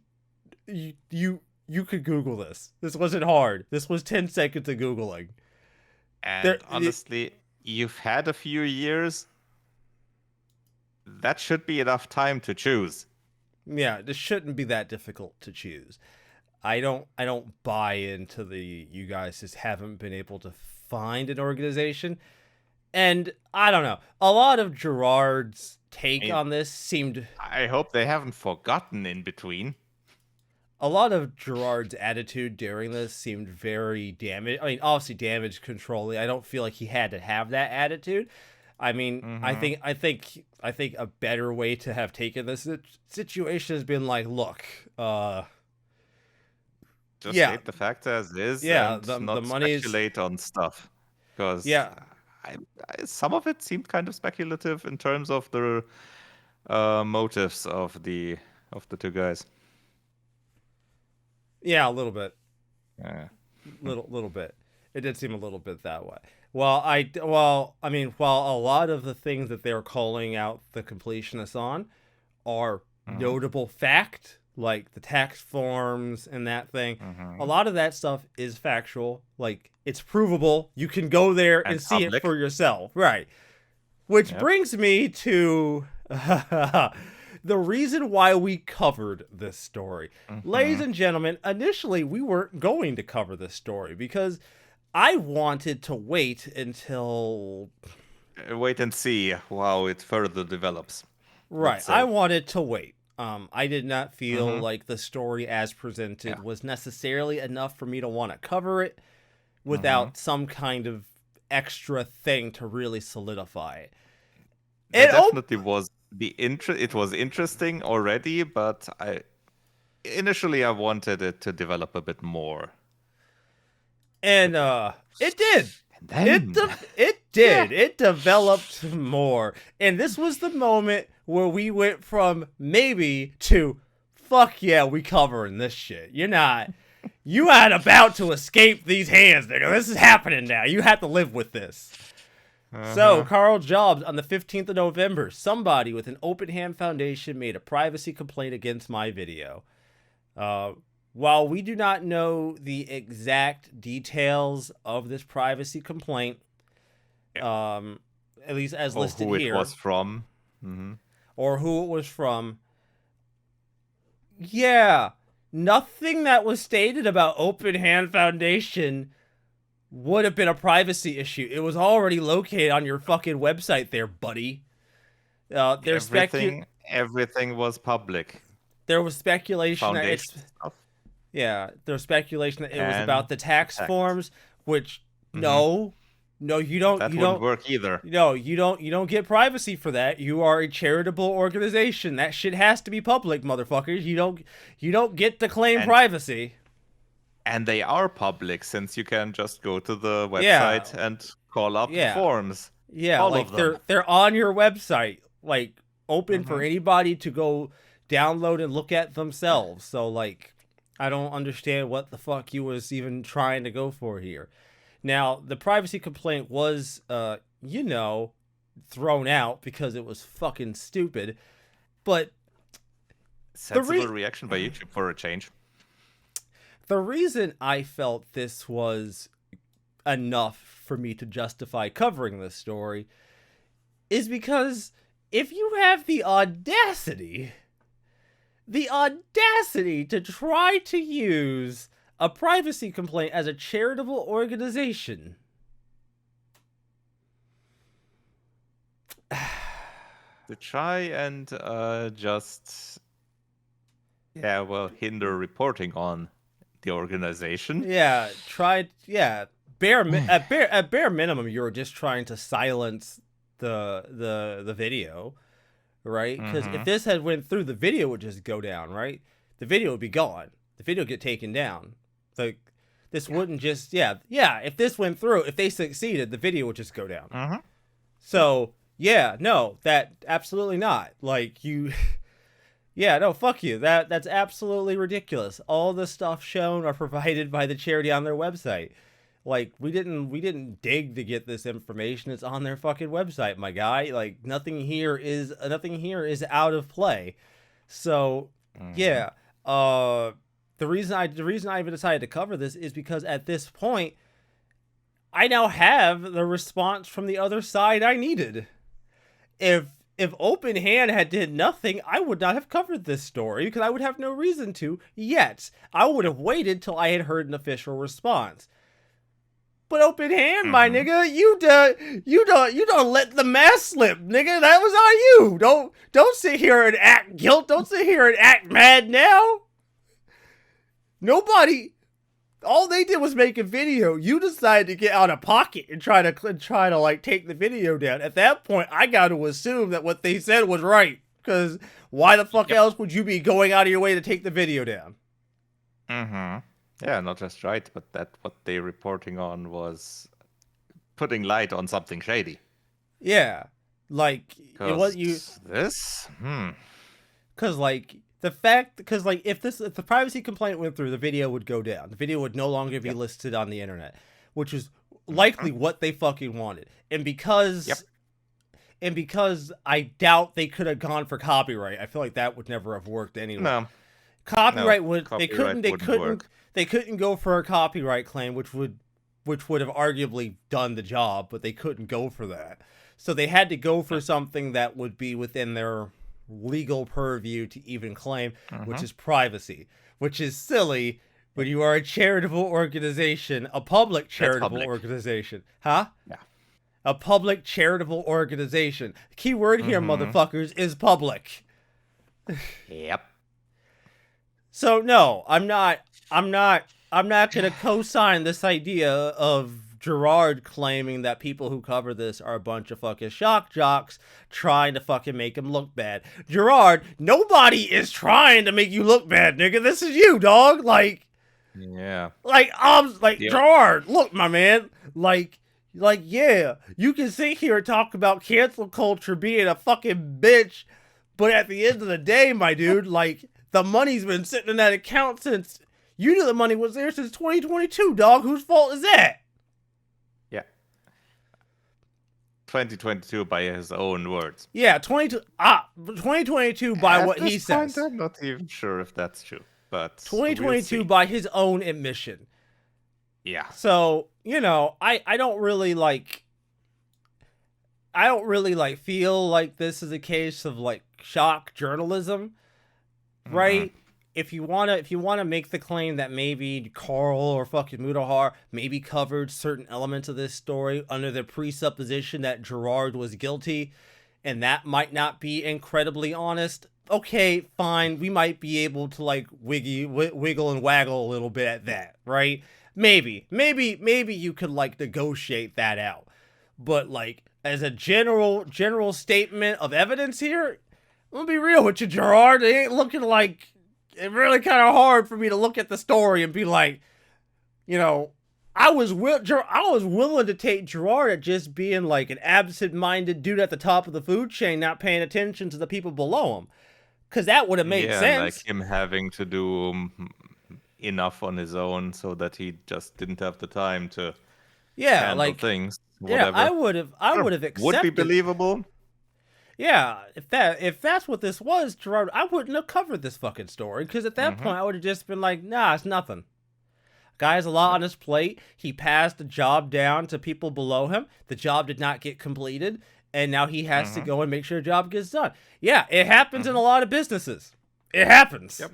S2: you could Google this. This wasn't hard. This was 10 seconds of Googling. There,
S1: And honestly, you've had a few years. That should be enough time to choose.
S2: yeah, this shouldn't be that difficult to choose. I don't buy into the you guys just haven't been able to find an organization. And I don't know. A lot of Gerard's
S1: I
S2: take
S1: mean,
S2: on this seemed
S1: I hope they haven't forgotten in between.
S2: a lot of Gerard's attitude during this seemed very damaged. I mean, obviously damage controlling. I don't feel like he had to have that attitude. I mean,
S1: Mm-hmm.
S2: I think a better way to have taken this situation has been like, look,
S1: Just
S2: yeah,
S1: state the fact as is
S2: yeah,
S1: and
S2: the
S1: not
S2: money's
S1: speculate on stuff. Because
S2: yeah,
S1: some of it seemed kind of speculative in terms of the motives of the two guys.
S2: yeah, a little bit.
S1: Yeah.
S2: Little bit. It did seem a little bit that way. I mean, while a lot of the things that they're calling out the completionists on are
S1: Mm-hmm.
S2: notable fact, like the tax forms and that thing, a
S1: Mm-hmm.
S2: lot of that stuff is factual. Like it's provable. You can go there and
S1: And
S2: see it
S1: public.
S2: for yourself, right? Which
S1: Yep.
S2: brings me to the reason why we covered this story. Ladies
S1: Mm-hmm.
S2: and gentlemen, initially we weren't going to cover this story because I wanted to wait until.
S1: Wait and see how it further develops.
S2: Right,
S1: Let's
S2: I
S1: say.
S2: wanted to wait. I did not feel
S1: Mm-hmm.
S2: like the story as presented
S1: Yeah.
S2: was necessarily enough for me to want to cover it
S1: Mm-hmm.
S2: without some kind of extra thing to really solidify it.
S1: There
S2: It op-
S1: definitely was it was interesting already, but I wanted it to develop a bit more.
S2: and it did.
S1: And then
S2: It
S1: yeah.
S2: did. It developed more. And this was the moment where we went from maybe to fuck yeah, we covering this shit. You ain't about to escape these hands, nigga. This is happening now. You have to live with this. So,
S1: Uh-huh.
S2: Carl Jobs, on the 15th of November, somebody with an open hand foundation made a privacy complaint against my video. Uh, while we do not know the exact details of this privacy complaint,
S1: Yeah.
S2: at least as
S1: Or
S2: listed
S1: who it
S2: here,
S1: was from. Mm-hmm.
S2: or who it was from, yeah, nothing that was stated about Open Hand Foundation would have been a privacy issue. It was already located on your fucking website there, buddy.
S1: Everything was public.
S2: There was speculation that
S1: Foundation
S2: it's
S1: stuff
S2: there was speculation that it was
S1: and
S2: about the tax
S1: tax.
S2: forms, which
S1: Mm-hmm.
S2: no, you don't,
S1: That wouldn't work either.
S2: no, you don't get privacy for that. You are a charitable organization. That shit has to be public, motherfuckers. You don't get to claim
S1: And
S2: privacy.
S1: and they are public since you can just go to the
S2: Yeah,
S1: website and call up the
S2: yeah,
S1: forms.
S2: yeah.
S1: All
S2: Like
S1: of them.
S2: they're on your website, like open for
S1: Mm-hmm.
S2: anybody to go download and look at themselves. So like, I don't understand what the fuck you was even trying to go for here. Now, the privacy complaint was, thrown out because it was fucking stupid. But the
S1: Sensible
S2: re-
S1: reaction by YouTube for a change.
S2: the reason I felt this was enough for me to justify covering this story is because if you have the audacity to try to use a privacy complaint as a charitable organization,
S1: to try and just hinder reporting on the organization.
S2: at bare minimum, you're just trying to silence the video, right? Because if this had went through, the video would just go down, right? The video would be gone. The video would get taken down. Like, this wouldn't just if this went through, if they succeeded, the video would just go down. So no, that absolutely not. Like, you no, fuck you. That's absolutely ridiculous. All the stuff shown are provided by the charity on their website. Like, we didn't dig to get this information. It's on their fucking website, my guy. Like, nothing here is out of play. So the reason I even decided to cover this is because at this point, I now have the response from the other side I needed. If Open Hand had did nothing, I would not have covered this story because I would have no reason to yet. I would have waited till I had heard an official response. But Open Hand, my nigga, you don't let the mask slip, nigga. That was on you. Don't sit here and act guilt. Don't sit here and act mad now. Nobody. All they did was make a video. You decided to get out of pocket and try to like take the video down. At that point, I got to assume that what they said was right. Because why the fuck else would you be going out of your way to take the video down?
S1: Yeah, not just right, but that what they're reporting on was putting light on something shady.
S2: Yeah, like it was you.
S1: This,
S2: Because like the fact, because like if the privacy complaint went through, the video would go down. The video would no longer be listed on the internet, which is likely what they fucking wanted. And because I doubt they could have gone for copyright. I feel like that would never have worked anyway.
S1: No.
S2: Copyright they couldn't go for a copyright claim, which would have arguably done the job, but they couldn't go for that. So they had to go for something that would be within their legal purview to even claim, which is privacy, which is silly when you are a charitable organization, a public charitable organization. Huh?
S1: Yeah.
S2: A public charitable organization. The key word here, motherfuckers, is public.
S1: Yep.
S2: So no, I'm not gonna co-sign this idea of Gerard claiming that people who cover this are a bunch of fucking shock jocks trying to fucking make him look bad. Gerard, nobody is trying to make you look bad, nigga. This is you, dog. Like, Gerard, look, my man. Like, yeah, you can sit here and talk about cancel culture being a fucking bitch, but at the end of the day, my dude, like, the money's been sitting in that account since, you knew the money was there since 2022, dog. Whose fault is that?
S1: Yeah. 2022 by his own words.
S2: Yeah, 2022 by what he says.
S1: I'm not even sure if that's true, but
S2: 2022 by his own admission.
S1: Yeah.
S2: So, you know, I don't really feel like this is a case of like shock journalism, right? If you wanna make the claim that maybe Carl or fucking Mutahar maybe covered certain elements of this story under the presupposition that Gerard was guilty, and that might not be incredibly honest, okay, fine, we might be able to like wiggle and waggle a little bit at that, right? Maybe you could like negotiate that out. But like as a general statement of evidence here, I'm gonna be real with you, Gerard. It ain't looking like, it's really kind of hard for me to look at the story and be like, you know, I was willing to take Gerard at just being like an absent-minded dude at the top of the food chain, not paying attention to the people below him, because that would have made sense.
S1: Like him having to do enough on his own so that he just didn't have the time to handle things. Whatever.
S2: Yeah, I would have accepted.
S1: Would be believable.
S2: Yeah, if that's what this was, Gerard, I wouldn't have covered this fucking story, because at that point I would have just been like, nah, it's nothing. Guy has a lot on his plate. He passed the job down to people below him. The job did not get completed. and now he has to
S1: Mm-hmm.
S2: go and make sure the job gets done. Yeah, it happens in
S1: Mm-hmm.
S2: a lot of businesses. It happens.
S1: Yep.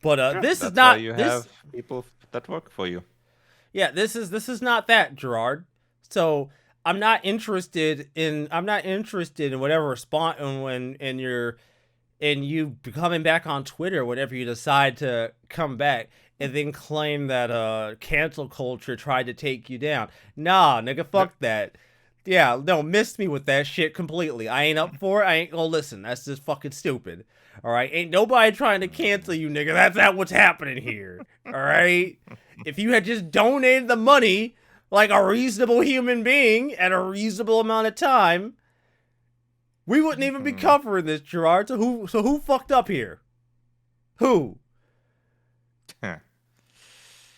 S2: But
S1: Yeah,
S2: this is
S1: that's why
S2: not
S1: you
S2: this.
S1: have people that work for you.
S2: Yeah, this is not that, Gerard. So I'm not interested in whatever response when in your and you coming back on Twitter whenever you decide to come back and then claim that cancel culture tried to take you down. Nah, nigga,
S1: Yep.
S2: fuck that. Yeah, no, missed me with that shit completely. I ain't up for it. I ain't gonna listen. That's just fucking stupid. All right, ain't nobody trying to cancel you, nigga. That's not what's happening here. All right, if you had just donated the money like a reasonable human being at a reasonable amount of time, we wouldn't even be
S1: Mm-hmm.
S2: covering this, Gerard. So who fucked up here? Who?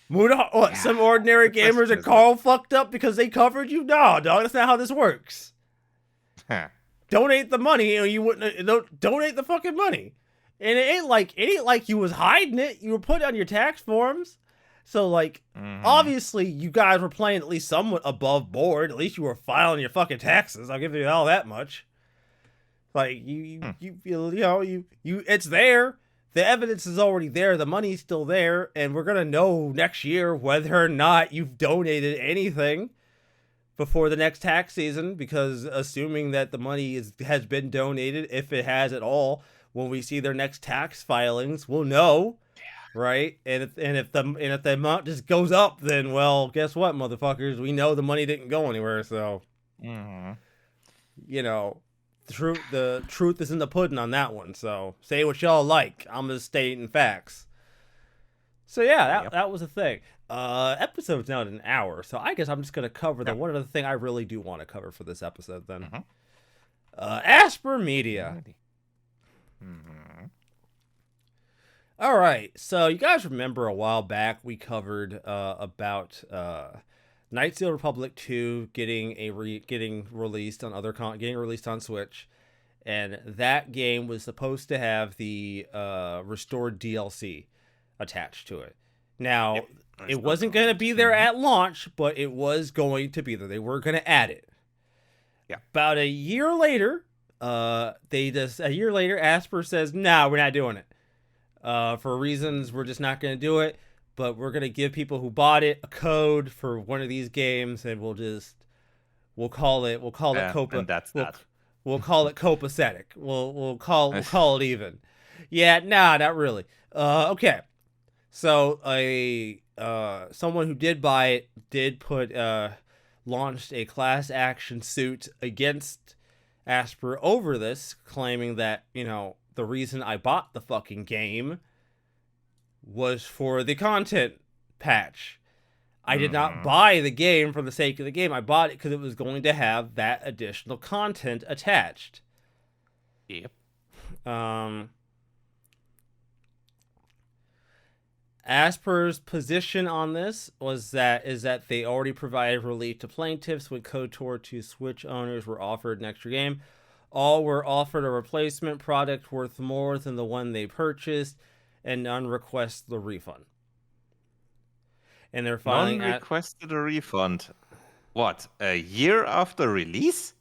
S2: What?
S1: Yeah,
S2: Some
S1: the
S2: ordinary gamers
S1: question
S2: and
S1: is that.
S2: Carl fucked up because they covered you? No, dog. That's not how this works. Donate the money, and you wouldn't donate the fucking money. And it ain't like you was hiding it. You were putting it on your tax forms. So like,
S1: Mm-hmm.
S2: obviously you guys were playing at least somewhat above board. At least you were filing your fucking taxes. I'll give you all that much. Like you it's there. The evidence is already there. The money's still there, and we're gonna know next year whether or not you've donated anything before the next tax season. Because assuming that the money has been donated, if it has at all, when we see their next tax filings, we'll know, right? And if the amount just goes up, then well, guess what, motherfuckers? We know the money didn't go anywhere. So
S1: Mm-hmm.
S2: you know, the truth is in the pudding on that one. So say what y'all like. I'm just stating facts. So yeah, that
S1: Yep.
S2: that was a thing. Episode's now at an hour, so I guess I'm just gonna cover the
S1: Yep.
S2: one other thing I really do want to cover for this episode then.
S1: Mm-hmm.
S2: Asper Media.
S1: Alrighty. Mm-hmm.
S2: All right, so you guys remember a while back we covered about Knights of the Republic 2 getting released on getting released on Switch, and that game was supposed to have the restored DLC attached to it. Now,
S1: Yep. I
S2: it
S1: still
S2: wasn't going to
S1: don't.
S2: be there
S1: Mm-hmm.
S2: at launch, but it was going to be there. They were going to add it.
S1: Yeah.
S2: About a year later, Asper says, "Nah, we're not doing it. For reasons we're just not going to do it. But we're going to give people who bought it a code for one of these games, and we'll call it Copa.
S1: And that's
S2: We'll
S1: that.
S2: we'll call it copacetic. We'll call it even. Yeah, nah, not really. Okay. So a someone who did buy it did put launched a class action suit against Asper over this, claiming that the reason I bought the fucking game was for the content patch. I did not
S1: Mm-hmm.
S2: buy the game for the sake of the game. I bought it because it was going to have that additional content attached.
S1: Yep.
S2: Um, Asper's position on this is that they already provided relief to plaintiffs when KOTOR 2 Switch owners were offered an extra game. All were offered a replacement product worth more than the one they purchased, and none request the refund. And they're
S1: None
S2: filing at
S1: requested a refund. What? A year after release?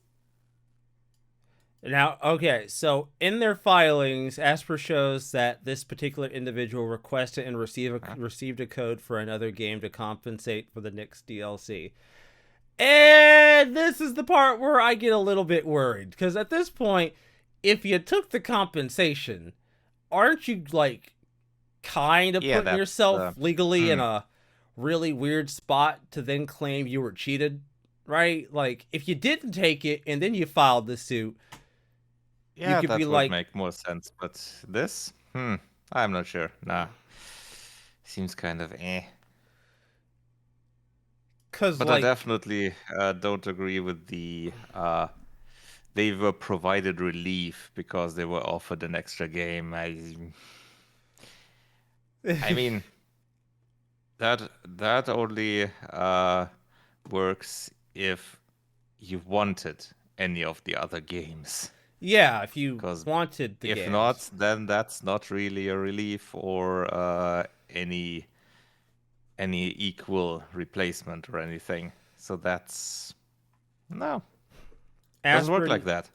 S2: now. Okay, so in their filings, Asper shows that this particular individual requested and
S1: Huh?
S2: received a code for another game to compensate for the Knicks DLC. And this is the part where I get a little bit worried because at this point, if you took the compensation, aren't you like kind of
S1: Yeah,
S2: putting
S1: that's
S2: yourself legally in
S1: hmm.
S2: a really weird spot to then claim you were cheated, right? Like if you didn't take it and then you filed the suit, you
S1: Yeah,
S2: could be
S1: that would
S2: like,
S1: make more sense. But this? I'm not sure. Nah. Seems kind of eh.
S2: cause
S1: But I
S2: like
S1: definitely don't agree with they were provided relief because they were offered an extra game. I mean, that only works if you wanted any of the other games.
S2: yeah, if you
S1: Because
S2: wanted the
S1: if
S2: games.
S1: not, then that's not really a relief or any equal replacement or anything. So that's no. Doesn't work
S2: Asper
S1: like that.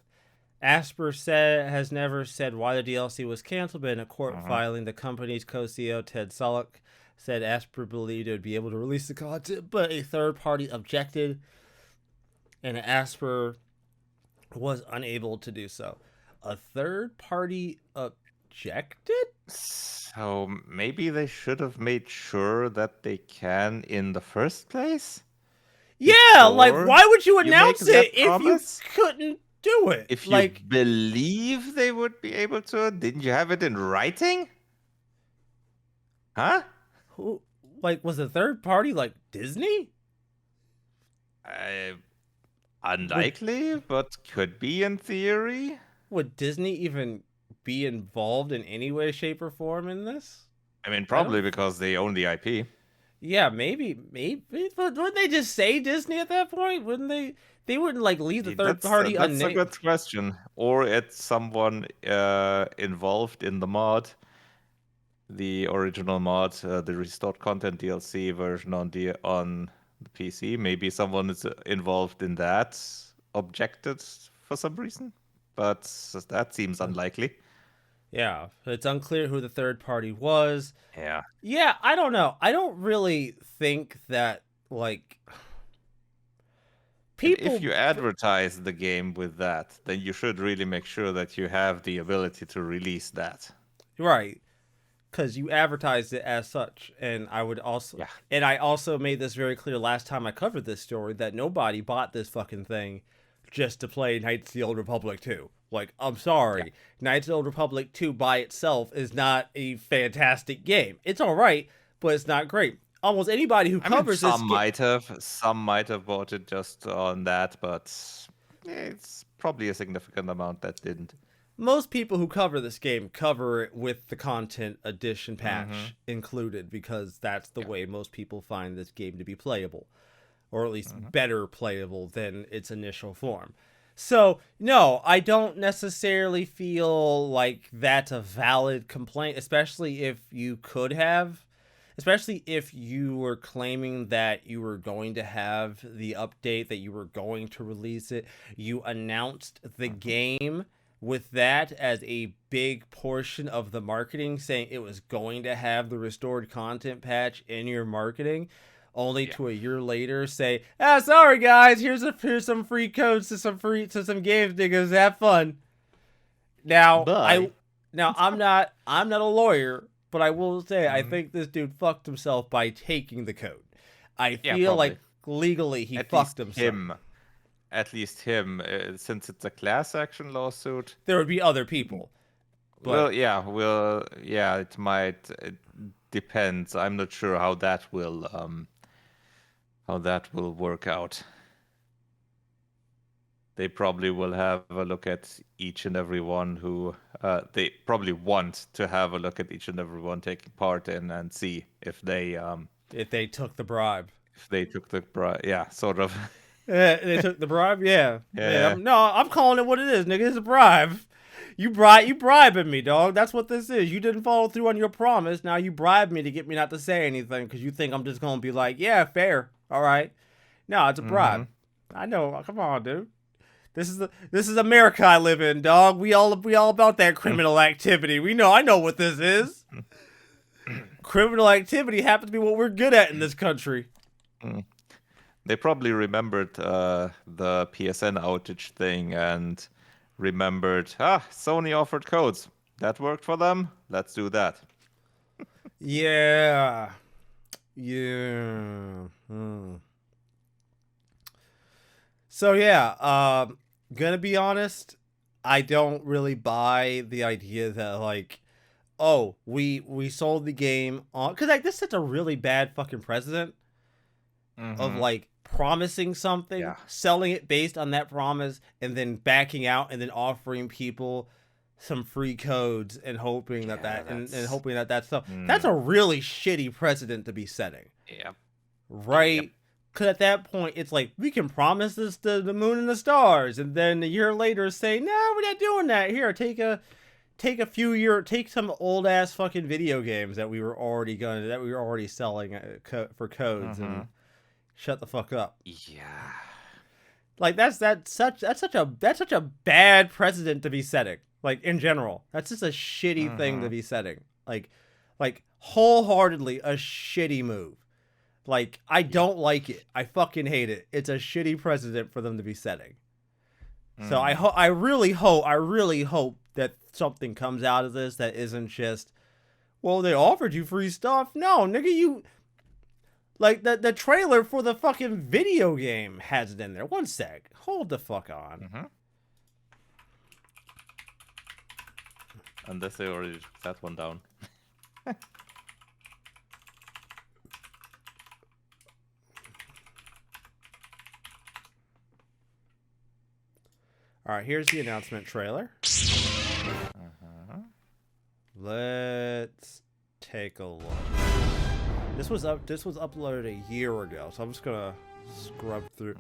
S2: has never said why the DLC was canceled, but in a court
S1: Mhm.
S2: filing, the company's co-CEO Ted Selleck said Asper believed it would be able to release the content, but a third party objected, and Asper was unable to do so. A third party objected?
S1: So maybe they should have made sure that they can in the first place
S2: Yeah, like
S1: before
S2: why would you
S1: you make
S2: announce it
S1: that
S2: if you
S1: promise.
S2: couldn't do it?
S1: If you
S2: Like
S1: believe they would be able to, didn't you have it in writing? Huh?
S2: who like was the third party like Disney?
S1: Uh,
S2: Would
S1: Unlikely, but could be in theory.
S2: would Disney even be involved in any way, shape, or form in this?
S1: I mean,
S2: I don't.
S1: probably because they own the IP.
S2: Yeah, maybe. But wouldn't they just say Disney at that point? Wouldn't they? They wouldn't like leave the third party
S1: That's a
S2: unnamed.
S1: good question. Or it's someone involved in the mod, the original mod, the restored content DLC version on the PC. Maybe someone is involved in that, objected for some reason, but that seems unlikely.
S2: Yeah, it's unclear who the third party was.
S1: Yeah.
S2: Yeah, I don't know. I don't really think that like
S1: And if
S2: people
S1: you advertise the game with that, then you should really make sure that you have the ability to release that.
S2: right because you advertised it as such, and
S1: Yeah.
S2: I also made this very clear last time I covered this story that nobody bought this fucking thing just to play Knights of the Old Republic 2. Like, I'm
S1: Yeah.
S2: sorry, Knights of the Old Republic 2 by itself is not a fantastic game. It's all right, but it's not great. Almost anybody who
S1: I mean,
S2: covers this game,
S1: some might have bought it just on that, but it's probably a significant amount that didn't.
S2: most people who cover this game cover it with the content edition
S1: Mm-hmm.
S2: patch included because that's the
S1: Yeah.
S2: way most people find this game to be playable, or at least
S1: Mm-hmm.
S2: better playable than its initial form. So, no, I don't necessarily feel like that's a valid complaint, especially if you could have, especially if you were claiming that you were going to have the update, that you were going to release it. You announced the
S1: Mm-hmm.
S2: game with that as a big portion of the marketing, saying it was going to have the restored content patch in your marketing, only
S1: Yeah.
S2: to a year later say, "Ah, sorry guys, here's some free codes to some games, niggas. Have fun." Now
S1: Bye.
S2: I'm not a lawyer, but I will say I
S1: Mm-hmm.
S2: think this dude fucked himself by taking the code. I
S1: Yeah,
S2: feel
S1: probably.
S2: like legally he
S1: At
S2: fucked
S1: least
S2: himself.
S1: him. At least him, since it's a class action lawsuit.
S2: There would be other people, but
S1: Yeah, it might. It depends. I'm not sure how that will work out. They probably will have a look at each and every one who they probably want to have a look at each and every one taking part in and see
S2: if they took the bribe.
S1: if they took the yeah, sort of.
S2: They took the bribe. Yeah, yeah.
S1: Yeah.
S2: I'm calling it what it is, nigga. It's a bribe. You bribing me, dog. That's what this is. You didn't follow through on your promise. Now you bribe me to get me not to say anything because you think I'm just gonna be like, yeah, fair, all right. No, it's a bribe.
S1: Mm-hmm.
S2: I know. Come on, dude. This is America I live in, dog. We all about that criminal activity. We know. I know what this is. Criminal activity happens to be what we're good at in this country.
S1: They probably remembered the PSN outage thing and remembered, Sony offered codes. That worked for them. Let's do that.
S2: Yeah. Yeah. So yeah, gonna be honest, I don't really buy the idea that like, oh, we sold the game on because like this sets a really bad fucking precedent of
S1: Mm-hmm.
S2: like promising something,
S1: Yeah.
S2: selling it based on that promise, and then backing out and then offering people some free codes and hoping
S1: Yeah,
S2: and
S1: that's.
S2: hoping that that's stuff. That's
S1: Mm,
S2: a really shitty precedent to be setting.
S1: yep. Yep.
S2: Right? Because at that point, it's like, we can promise this to the moon and the stars, and then a year later say, no, we're not doing that. Here, take some old ass fucking video games that we were already selling for codes,
S1: Mm-hmm.
S2: and shut the fuck up.
S1: Yeah.
S2: Like that's such a bad precedent to be setting. Like in general, that's just a shitty thing to be setting. Like wholeheartedly a shitty move. Like I don't like it. I fucking hate it. It's a shitty precedent for them to be setting. So I really hope that something comes out of this that isn't just, well, they offered you free stuff. No, nigga, you like the trailer for the fucking video game has it in there. One sec. Hold the fuck on.
S1: Unless they already took that one down.
S2: All right, here's the announcement trailer. Let's take a look. This was uploaded a year ago, so I'm just gonna scrub through.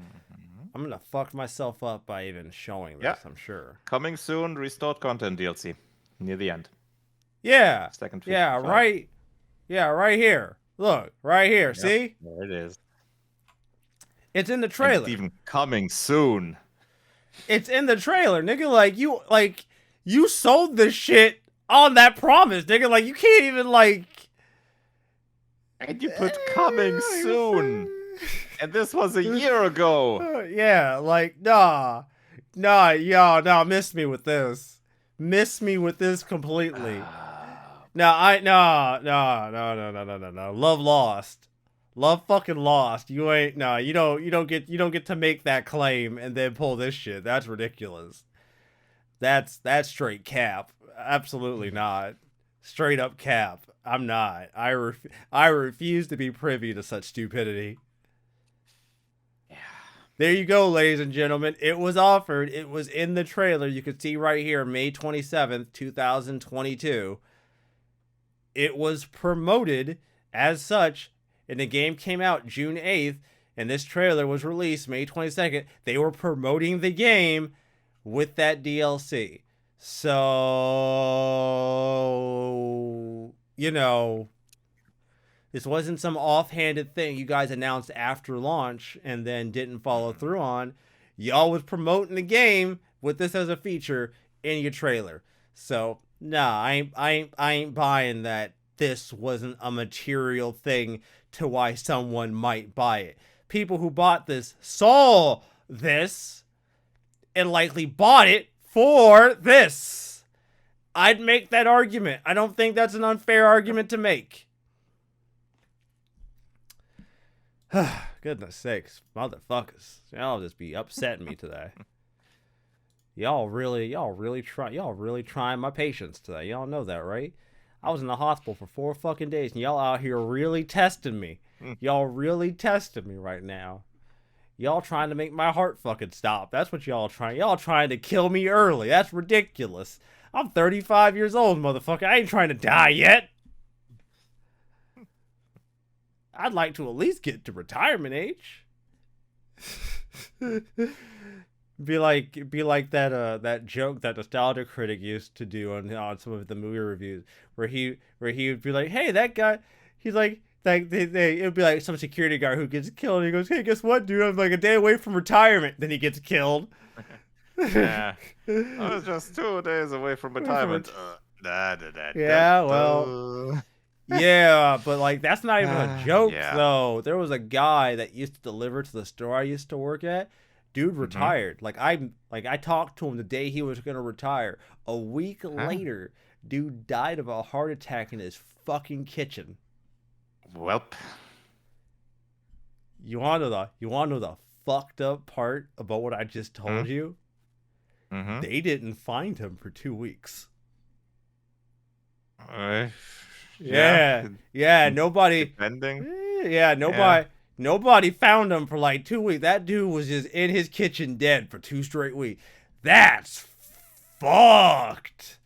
S2: I'm gonna fuck myself up by even showing this. I'm sure.
S1: Coming soon, restored content DLC near the end.
S2: Yeah.
S1: Second.
S2: Yeah. Right. Yeah. Right here. Look. Right here. Yep. See?
S1: There it is.
S2: It's in the trailer.
S1: It's even coming soon.
S2: It's in the trailer, nigga. Like you sold this shit on that promise, nigga. Like you can't even like.
S1: And you put coming soon, and this was a year ago.
S2: Yeah, like nah, miss me with this. Miss me with this completely. No. Love lost. Love fucking lost. You ain't you don't get to make that claim and then pull this shit. That's ridiculous. That's straight cap. Absolutely not. Straight up cap. I'm not. I refuse to be privy to such stupidity. Yeah. There you go, ladies and gentlemen. It was offered. It was in the trailer. You can see right here, May 27th, 2022. It was promoted as such. And the game came out June 8th, and this trailer was released May 22nd. They were promoting the game with that DLC. So, you know, this wasn't some offhanded thing you guys announced after launch and then didn't follow through on. Y'all was promoting the game with this as a feature in your trailer. So, nah, I ain't buying that this wasn't a material thing to why someone might buy it. People who bought this saw this and likely bought it for this. I'd make that argument. I don't think that's an unfair argument to make. Goodness sakes, motherfuckers. Y'all just be upsetting me today. Y'all really trying my patience today. Y'all know that, right? I was in the hospital for 4 fucking days, and y'all out here really testing me. Y'all really testing me right now. Y'all trying to make my heart fucking stop. That's what y'all trying. Y'all trying to kill me early. That's ridiculous. I'm 35 years old, motherfucker. I ain't trying to die yet. I'd like to at least get to retirement age. Be like that joke that Nostalgia Critic used to do on some of the movie reviews, where he would be like, hey, that guy, he's like it would be like some security guard who gets killed, and he goes, hey, guess what, dude, I'm like a day away from retirement. Then he gets killed.
S1: Yeah, I was just 2 days away from retirement.
S2: Yeah, well, yeah, but like that's not even a joke though. There was a guy that used to deliver to the store I used to work at. Dude retired. Like I talked to him the day he was gonna retire. A week later, dude died of a heart attack in his fucking kitchen.
S1: Welp.
S2: You wanna know the fucked up part about what I just told you? They didn't find him for 2 weeks. Yeah. Nobody.
S1: Depending.
S2: Nobody found him for like 2 weeks. That dude was just in his kitchen dead for 2 straight weeks. That's fucked.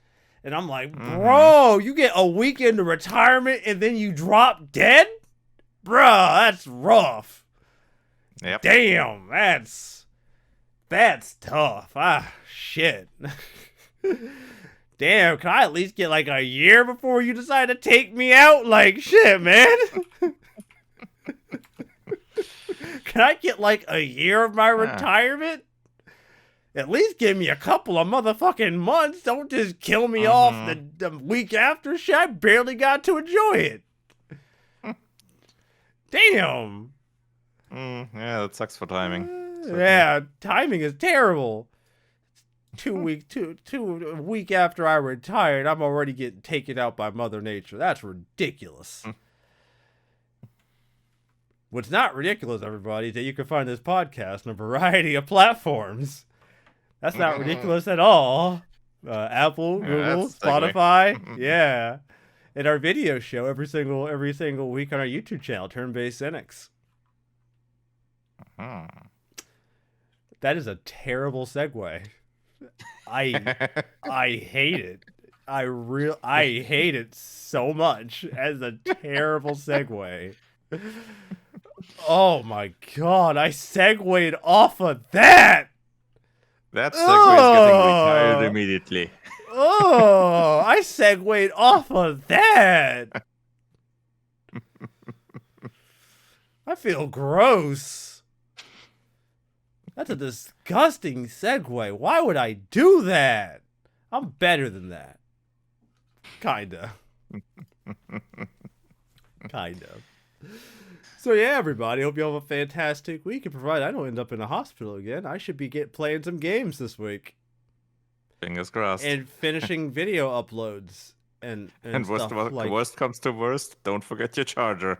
S2: And I'm like, bro, you get a week into retirement and then you drop dead? Bruh, that's rough.
S1: Yep.
S2: Damn, that's tough. Ah, shit. Damn, can I at least get like a year before you decide to take me out? Like, shit, man. Can I get like a year of my
S1: Ah.
S2: retirement? At least give me a couple of motherfucking months. Don't just kill me off the week after. Shit, I barely got to enjoy it. Damn.
S1: Yeah, that sucks for timing.
S2: Yeah, timing is terrible. 2 week after I retired, I'm already getting taken out by Mother Nature. That's ridiculous. What's not ridiculous, everybody, is that you can find this podcast on a variety of platforms. That's not ridiculous at all. Apple, Google, Spotify, yeah. And our video show every single week on our YouTube channel, Turn-Based Cynics. That is a terrible segue. I hate it. I hate it so much as a terrible segue. Oh my god, I segued off of that!
S1: That segue is getting retired immediately.
S2: Oh, I segued off of that! I feel gross. That's a disgusting segue. Why would I do that? I'm better than that. Kinda. Kind of. So yeah, everybody. Hope you have a fantastic week. And provided I don't end up in a hospital again, I should be playing some games this week.
S1: Fingers crossed.
S2: And finishing video uploads and
S1: worst,
S2: stuff like...
S1: worst comes to worst, don't forget your charger.